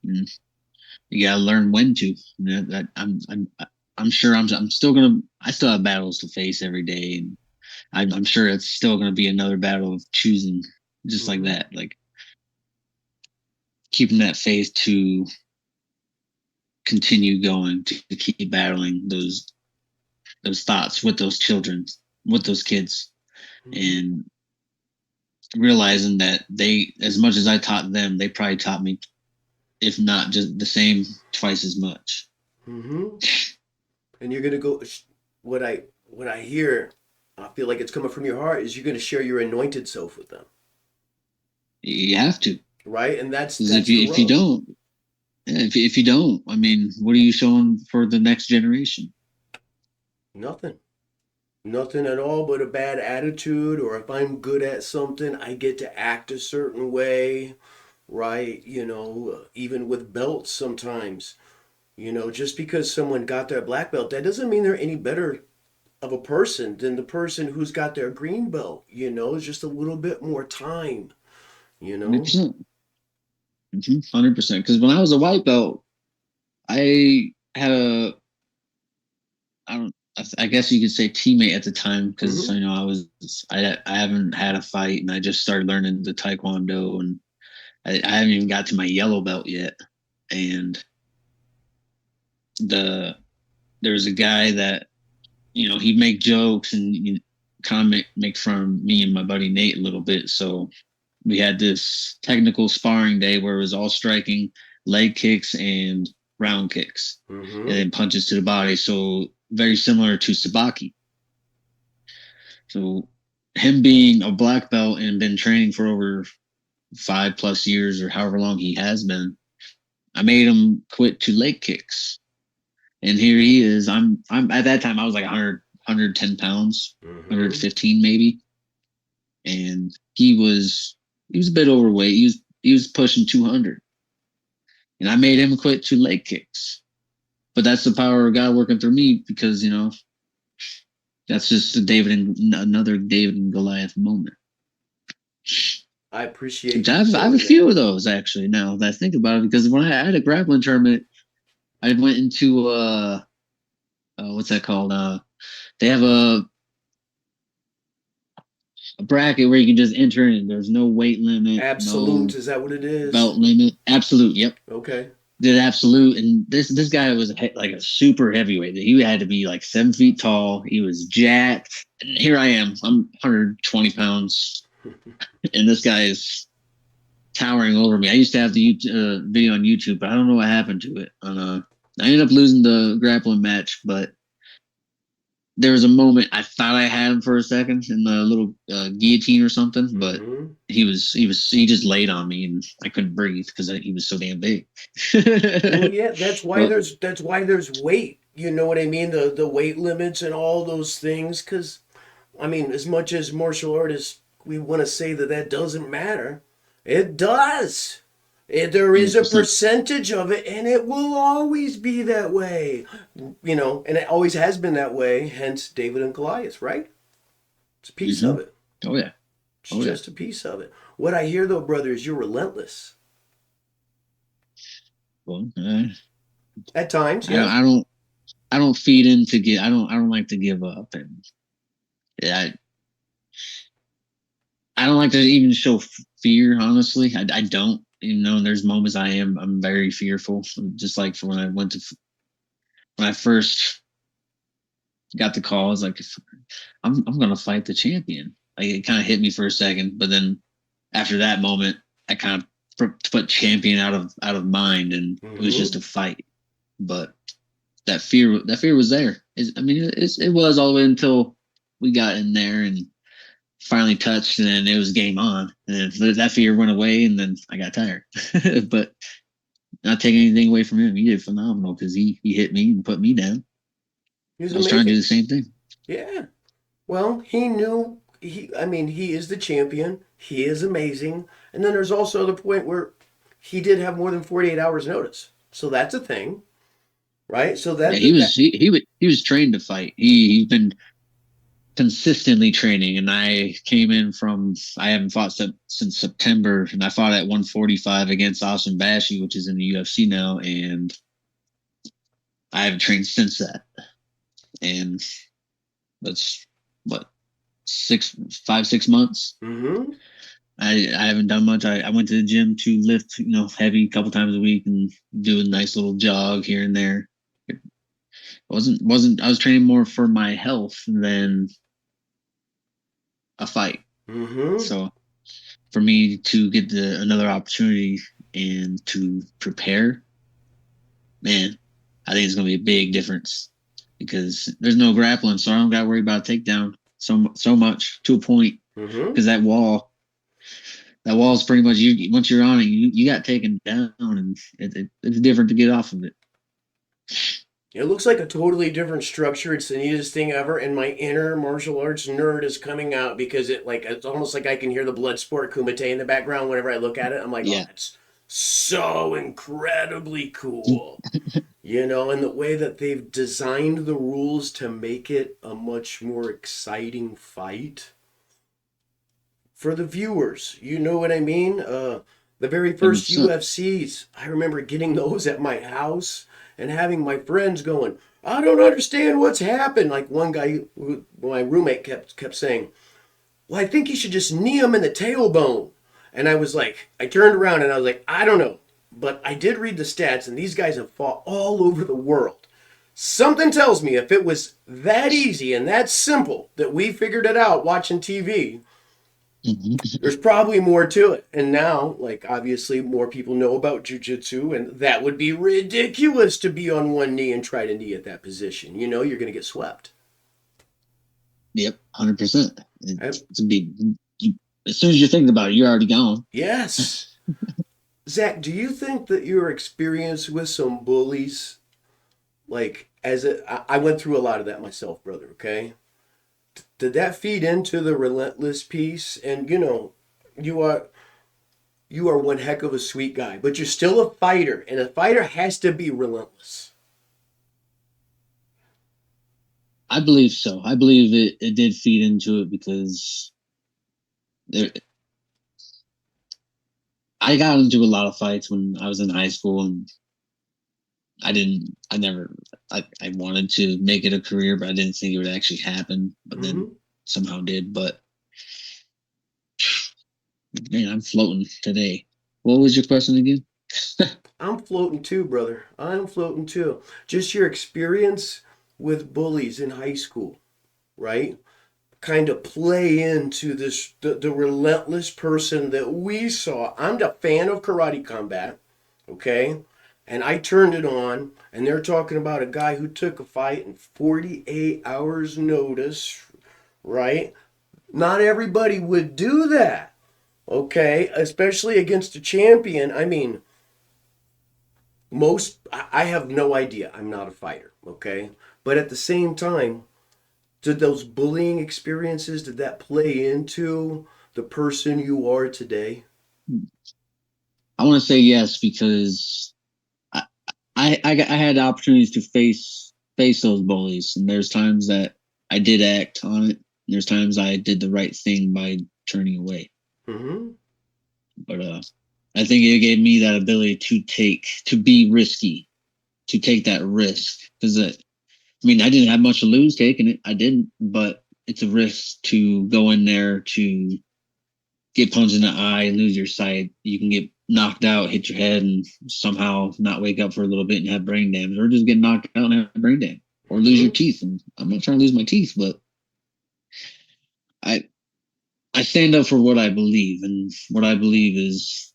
Mm. You gotta learn when to. I'm sure I'm still gonna. I still have battles to face every day, and I'm sure it's still gonna be another battle of choosing, just like Mm-hmm. that. Like keeping that faith to continue going, to keep battling those thoughts with those children, with those kids, Mm-hmm. and realizing that they, as much as I taught them, they probably taught me, if not just the same, twice as much. Mm-hmm. And you're gonna go. What I hear, I feel like it's coming from your heart. Is you're gonna share your anointed self with them, You have to, right? And that's because if that's the you if you rub. don't, yeah, if you don't, I mean, what are you showing for the next generation? Nothing. Nothing at all but a bad attitude, or if I'm good at something, I get to act a certain way, right? Even with belts sometimes, just because someone got their black belt, that doesn't mean they're any better of a person than the person who's got their green belt. It's just a little bit more time, you know? 100%. 100%. Because when I was a white belt, I had a, I don't, I guess you could say teammate at the time, because Mm-hmm. I haven't had a fight, and I just started learning the taekwondo, and I haven't even got to my yellow belt yet. And the there was a guy that, he'd make jokes and kind of make fun of me and my buddy Nate a little bit. So we had this technical sparring day where it was all striking, leg kicks and round kicks, and Mm-hmm. then punches to the body. So very similar to Sabaki. So him being a black belt and been training for over 5+ years or however long he has been, I made him quit to leg kicks. And here he is. I'm at that time I was like 110 pounds, Mm-hmm. 115 maybe, and he was a bit overweight. He was pushing 200, and I made him quit to leg kicks. But that's the power of God working through me, because that's just another David and Goliath moment. I appreciate I you have a saying few that. of those actually now that I think about it, because when I had a grappling tournament, I went into what's that called? They have a bracket where you can just enter in. There's no weight limit, Absolute, no is that what it is? belt limit. Absolute. Yep. Okay. Did absolute, and this guy was like a super heavyweight. He had to be like 7 feet tall. He was jacked. And here I am. I'm 120 pounds, and this guy is towering over me. I used to have the video on YouTube, but I don't know what happened to it. I ended up losing the grappling match, but there was a moment I thought I had him for a second in the little guillotine or something, but Mm-hmm. he just laid on me, and I couldn't breathe because he was so damn big. Well, yeah, that's why But there's weight. You know what I mean? The weight limits and all those things. Because I mean, as much as martial artists, we want to say that that doesn't matter. It does. There is a 100%. percentage of it, and it will always be that way. You know, and it always has been that way, hence David and Goliath, right? It's a piece Hmm. of it. Oh yeah. It's Oh yeah. just a piece of it. What I hear, though, brother, is you're relentless. Well, At times, I don't. yeah. I don't feed into get. I don't like to give up, and yeah, I don't like to even show fear. Honestly, I don't. You know, there's moments I'm very fearful. Just like for when I first got the call, I was like, I'm gonna fight the champion. Like it kind of hit me for a second, but then after that moment, I kind of put champion out of mind, and it was just Mm-hmm. a fight. But that fear was there. I mean, it was all the way until we got in there and finally touched, and then it was game on. And then that fear went away, and then I got tired. But not taking anything away from him, he did phenomenal because he hit me and put me down. He was I was trying to do amazing. the same thing. Yeah. Well, he knew I mean, he is the champion. He is amazing. And then there's also the point where he did have more than 48 hours notice. So that's a thing, right? So Yeah, that he was trained to fight. He's been consistently training, and I came in from I haven't fought since September, and I fought at 145 against Austin Bashi, which is in the UFC now, and I haven't trained since that. And that's what 6 months. mm-hmm. I haven't done much. I went to the gym to lift, heavy a couple times a week and do a nice little jog here and there. It wasn't I was training more for my health than a fight. Mm-hmm. So for me to get another opportunity and to prepare, man, I think it's gonna be a big difference because there's no grappling, so I don't got to worry about a takedown so much to a point Mm-hmm. because that wall is pretty much you. Once you're on it, you got taken down, and it's different to get off of it. It looks like a totally different structure. It's the neatest thing ever, and my inner martial arts nerd is coming out because it's almost like I can hear the blood sport Kumite in the background whenever I look at it. I'm like, oh, Yeah. that's so incredibly cool. You know, and the way that they've designed the rules to make it a much more exciting fight for the viewers. You know what I mean? The very first 100%. UFCs, I remember getting those at my house and having my friends going, I don't understand what's happened. Like one guy, my roommate kept saying, well, I think you should just knee him in the tailbone. And I was like, I turned around and I was like, I don't know. But I did read the stats, and these guys have fought all over the world. Something tells me if it was that easy and that simple that we figured it out watching TV, Hmm. there's probably more to it. And now, like, obviously, more people know about jujitsu, and that would be ridiculous to be on one knee and try to knee at that position. You know, you're going to get swept. Yep, 100%. I, It's a big. As soon as you're thinking about it, you're already gone. yes. Zach, do you think that your experience with some bullies, like, I went through a lot of that myself, brother, okay? Did that feed into the relentless piece? And, you know, you are. You are one heck of a sweet guy, but you're still a fighter, and a fighter has to be relentless. I believe so. I believe it did feed into it because there, I got into a lot of fights when I was in high school, and I didn't. I never. I wanted to make it a career, but I didn't think it would actually happen. But then Mm-hmm. somehow did. But man, I'm floating today. What was your question again? I'm floating too, brother. I'm floating too. Just your experience with bullies in high school, right? Kind of play into the relentless person that we saw. I'm a fan of karate combat, okay? And I turned it on, and they're talking about a guy who took a fight in 48 hours notice, right? Not everybody would do that, okay? Especially against a champion. I mean, I have no idea. I'm not a fighter, okay? But at the same time, Did those bullying experiences, did that play into the person you are today? I want to say yes because I, I had opportunities to face those bullies, and there's times that I did act on it. There's times I did the right thing by turning away. Mm-hmm. But I think it gave me that ability to be risky, to take that risk. Because I mean, I didn't have much to lose taking it. I didn't, but it's a risk to go in there to get punched in the eye, lose your sight. You can get knocked out, hit your head, and somehow not wake up for a little bit and have brain damage, or just get knocked out and have brain damage, or lose your Mm-hmm. teeth. And I'm not trying to lose my teeth, but I I stand up for what I believe, and what I believe is,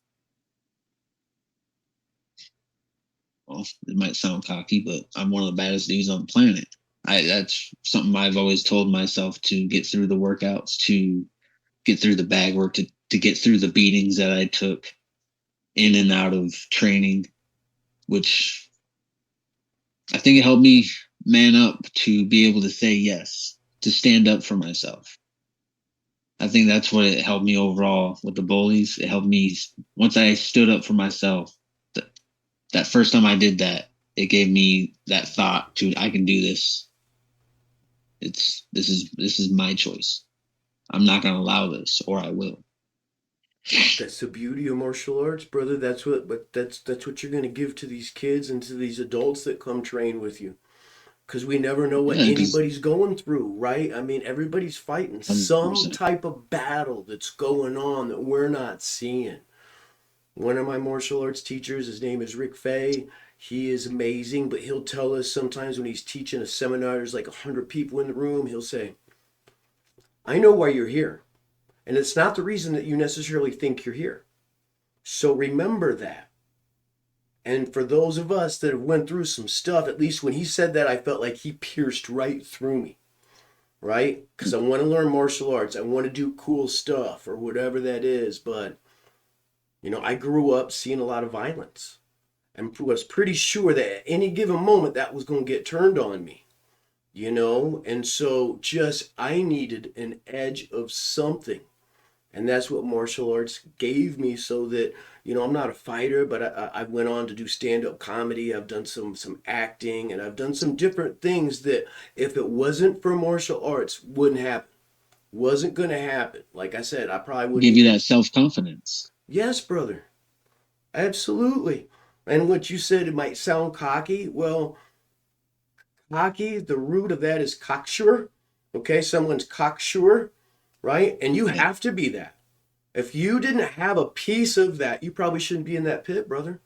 well, it might sound cocky, but I'm one of the baddest dudes on the planet. That's something I've always told myself to get through the workouts, to get through the bag work, to get through the beatings that I took in and out of training, which I think it helped me man up to be able to say yes, to stand up for myself. I think that's what it helped me overall with the bullies. It helped me once I stood up for myself. That, that first time I did that, it gave me that thought to I can do this. This is my choice. I'm not going to allow this, or I will. That's the beauty of martial arts, brother. That's what you're gonna give to these kids and to these adults that come train with you. Because we never know what Yeah, because anybody's going through, right? I mean, everybody's fighting some 100%. type of battle that's going on that we're not seeing. One of my martial arts teachers, his name is Rick Fay. He is amazing, but he'll tell us sometimes when he's teaching a seminar, there's like 100 people in the room, he'll say, I know why you're here. And it's not the reason that you necessarily think you're here. So remember that. And for those of us that have went through some stuff, at least when he said that, I felt like he pierced right through me, right? Because I want to learn martial arts. I want to do cool stuff or whatever that is. But, I grew up seeing a lot of violence and was pretty sure that at any given moment that was going to get turned on me, And so just I needed an edge of something. And that's what martial arts gave me so that, I'm not a fighter, but I went on to do stand-up comedy. I've done some acting and I've done some different things that if it wasn't for martial arts wouldn't happen. Wasn't going to happen. Like I said, I probably wouldn't Give you even. that self confidence. Yes, brother. Absolutely. And what you said, it might sound cocky. Well, cocky, the root of that is cocksure. Okay, someone's cocksure, right? And you Yeah. have to be that. If you didn't have a piece of that, you probably shouldn't be in that pit, brother.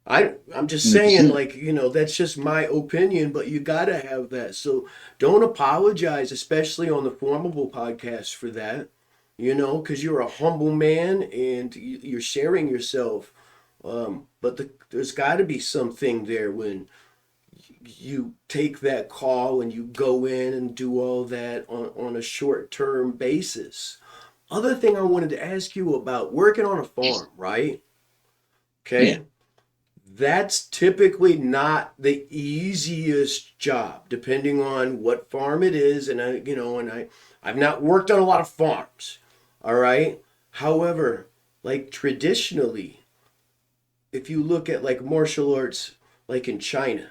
I'm just saying, 100%. like, that's just my opinion, but you gotta have that. So don't apologize, especially on the Formable podcast for that, because you're a humble man and you're sharing yourself. But there's got to be something there when you take that call and you go in and do all that on a short term basis. Other thing I wanted to ask you about working on a farm, right? Yeah. Okay. That's typically not the easiest job, depending on what farm it is. And I've not worked on a lot of farms. All right. However, like traditionally, if you look at like martial arts, like in China,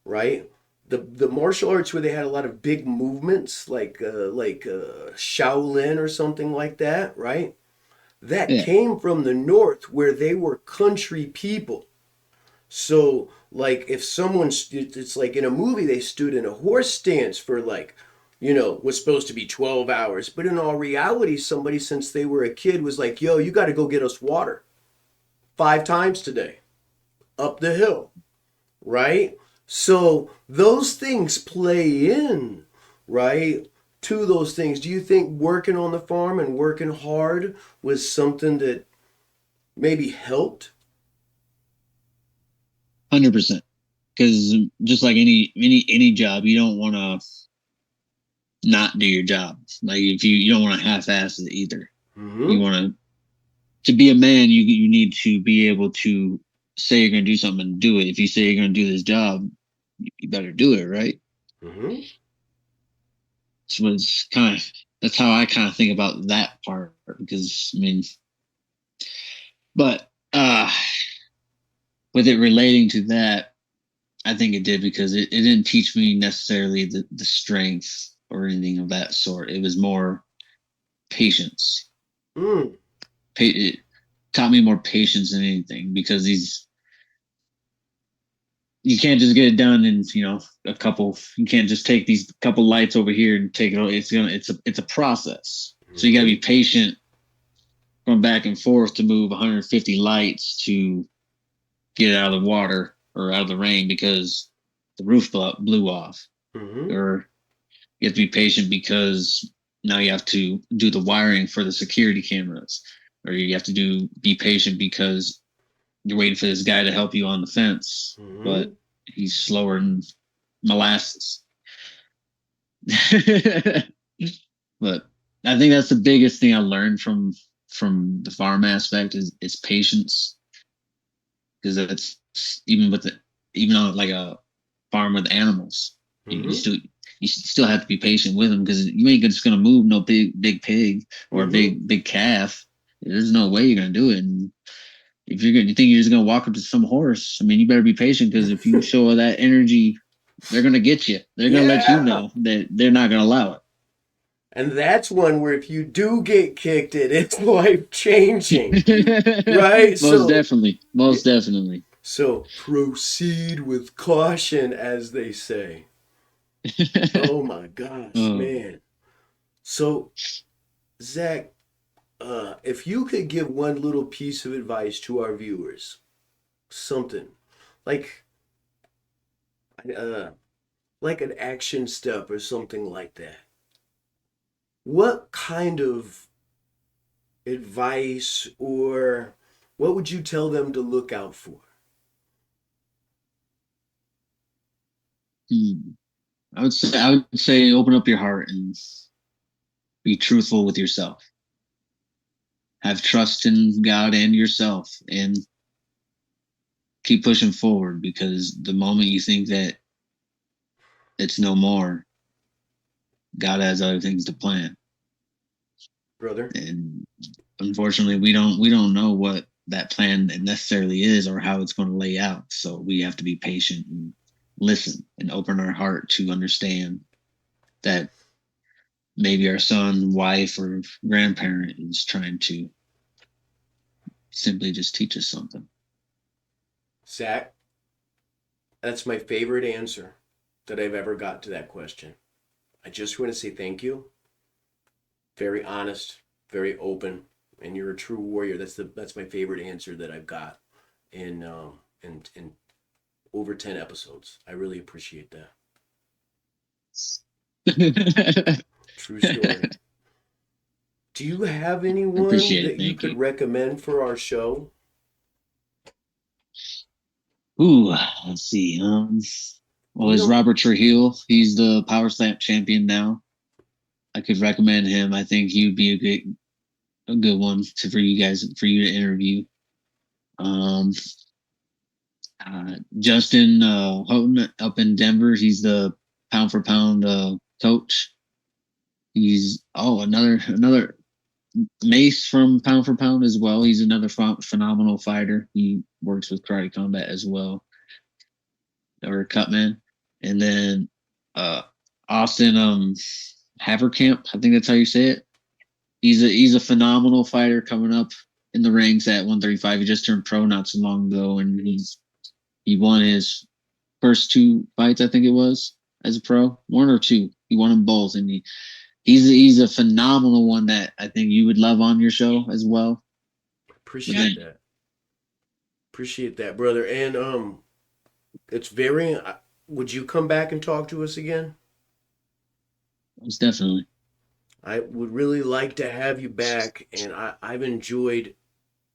right? The martial arts where they had a lot of big movements, like Shaolin or something like that, right? That Yeah. came from the north where they were country people. So, like, if it's like in a movie, they stood in a horse stance for like, was supposed to be 12 hours. But in all reality, somebody, since they were a kid, was like, yo, you got to go get us water 5 times today up the hill, right? So, those things play in, right? To those things. Do you think working on the farm and working hard was something that maybe helped? 100%. Because just like any job, you don't want to not do your job. Like if you don't want to half-ass it either. You Mm-hmm. want to be a man. You need to be able to say you're going to do something and do it. If you say you're going to do this job, you better do it, right? Mm-hmm. Which was kind of that's how I kind of think about that part because I mean, but with it relating to that, I think it did because it didn't teach me necessarily the strength or anything of that sort. It was more patience. Mm. It taught me more patience than anything because these you can't just get it done in a couple. You can't just take these couple lights over here and take it. It's a process. So you got to Mm-hmm. be patient going back and forth to move 150 lights to get it out of the water or out of the rain because the roof blew off. Mm-hmm. Or you have to be patient because now you have to do the wiring for the security cameras. Or you have to be patient because you're waiting for this guy to help you on the fence, Mm-hmm. but he's slower than molasses. But I think that's the biggest thing I learned from the farm aspect is patience because that's even on like a farm with animals, you Mm-hmm. still have to be patient with them because you ain't just gonna move no big pig or a Mm-hmm. big calf. There's no way you're gonna do it. And if you think you're just gonna walk up to some horse, I mean, you better be patient because if you show that energy, they're gonna get you. They're gonna let you Yeah. know that they're not gonna allow And that's one where if you do get kicked it, it's life changing. it. Right? So Most definitely. so proceed with caution, as they say. Oh my gosh, Oh. man. So Zach, if you could give one little piece of advice to our viewers, something like uh like an action step or something like that. What kind of advice or what would you tell them to look out for? Hmm. I would say open up your heart and be truthful with yourself. Have trust in God and yourself and keep pushing forward because the moment you think that it's no more, God has other things to plan. Brother? And unfortunately we don't know what that plan necessarily is or how it's going to lay out. So we have to be patient and listen and open our heart to understand that maybe our son, wife, or grandparent is trying to simply just teach us something. Zach, that's my favorite answer that I've ever got to that question. I just want to say thank you. Very honest, very open, and you're a true warrior. That's my favorite answer that I've got in over 10 episodes. I really appreciate that. I True story. Do you have anyone appreciate it. that you Thank could you. recommend for our show? Ooh, let's see. Well, You there's don't. Robert Trujillo. He's the power slam champion now. I could recommend him. I think he would be a good one for you to interview. Um, Justin Houghton up in Denver. He's the pound for pound coach. He's another Mace from Pound for Pound as well. He's another phenomenal fighter. He works with Karate Combat as well, or Cutman. And then uh, Austin Haverkamp, I think that's how you say it. He's a phenomenal fighter coming up in the ranks at 135. He just turned pro not so long ago, and he won his first two fights, I think it was, as a pro, one or two. He won them both, and he's a phenomenal one that I think you would love on your show as well. But then, Appreciate that. Appreciate that, brother. And it's very. Would you come back and talk to us again? most definitely I would really like to have you back, and I've enjoyed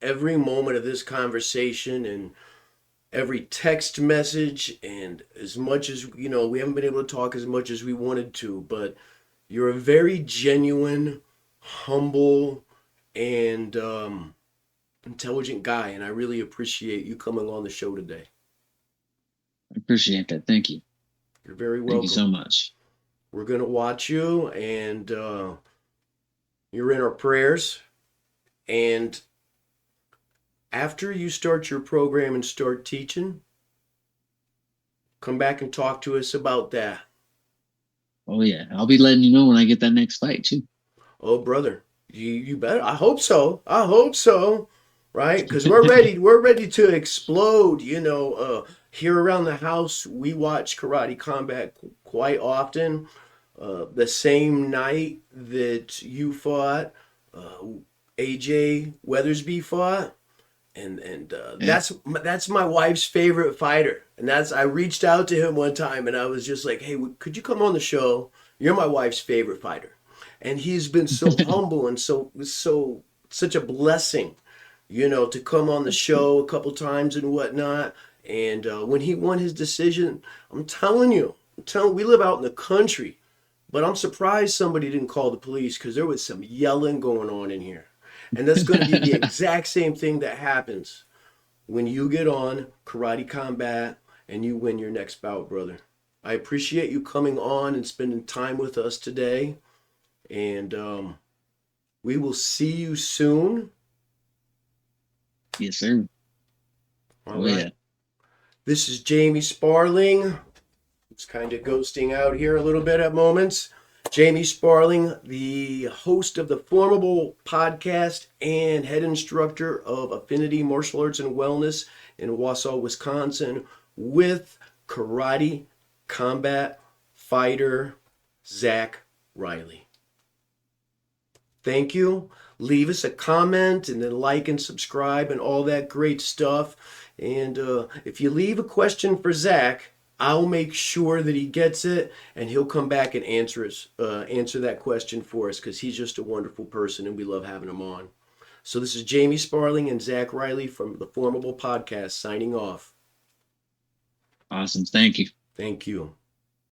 every moment of this conversation and every text message. And as much as we haven't been able to talk as much as we wanted to, but you're a very genuine, humble, and intelligent guy, and I really appreciate you coming on the show today. I appreciate that. Thank you. You're very Thank you welcome. so much. We're going to watch you, and you're in our prayers. And after you start your program and start teaching, come back and talk to us about that. Oh yeah, I'll be letting you know when I get that next fight too. Oh, brother, you better. I hope so. I hope so. Right? Because we're ready. We're ready to explode. Here around the house, we watch karate combat quite often. The same night that you fought, uh, AJ Weathersby fought, and Yeah. that's my wife's favorite fighter. And that's I reached out to him one time, and I was just like, "Hey, could you come on the show? You're my wife's favorite fighter." And he's been so humble and so such a blessing, to come on the show a couple times and whatnot. And when he won his decision, we live out in the country, but I'm surprised somebody didn't call the police because there was some yelling going on in here. And that's going to be the exact same thing that happens when you get on Karate Combat and you win your next bout, brother. I appreciate you coming on and spending time with us today. And we will see you soon. Yes, sir. All Oh right. yeah. This is Jamie Sparling. It's kind of ghosting out here a little bit at moments. Jamie Sparling, the host of the FormABLE podcast and head instructor of Affinity Martial Arts and Wellness in Wausau, Wisconsin, with karate combat fighter Zac Riley. Thank you. Leave us a comment and then like and subscribe and all that great stuff. And if you leave a question for Zac, I'll make sure that he gets it, and he'll come back and answer that question for us, because he's just a wonderful person and we love having him on. So this is Jamie Sparling and Zac Riley from the FormABLE podcast signing off. Awesome. Thank you. Thank you.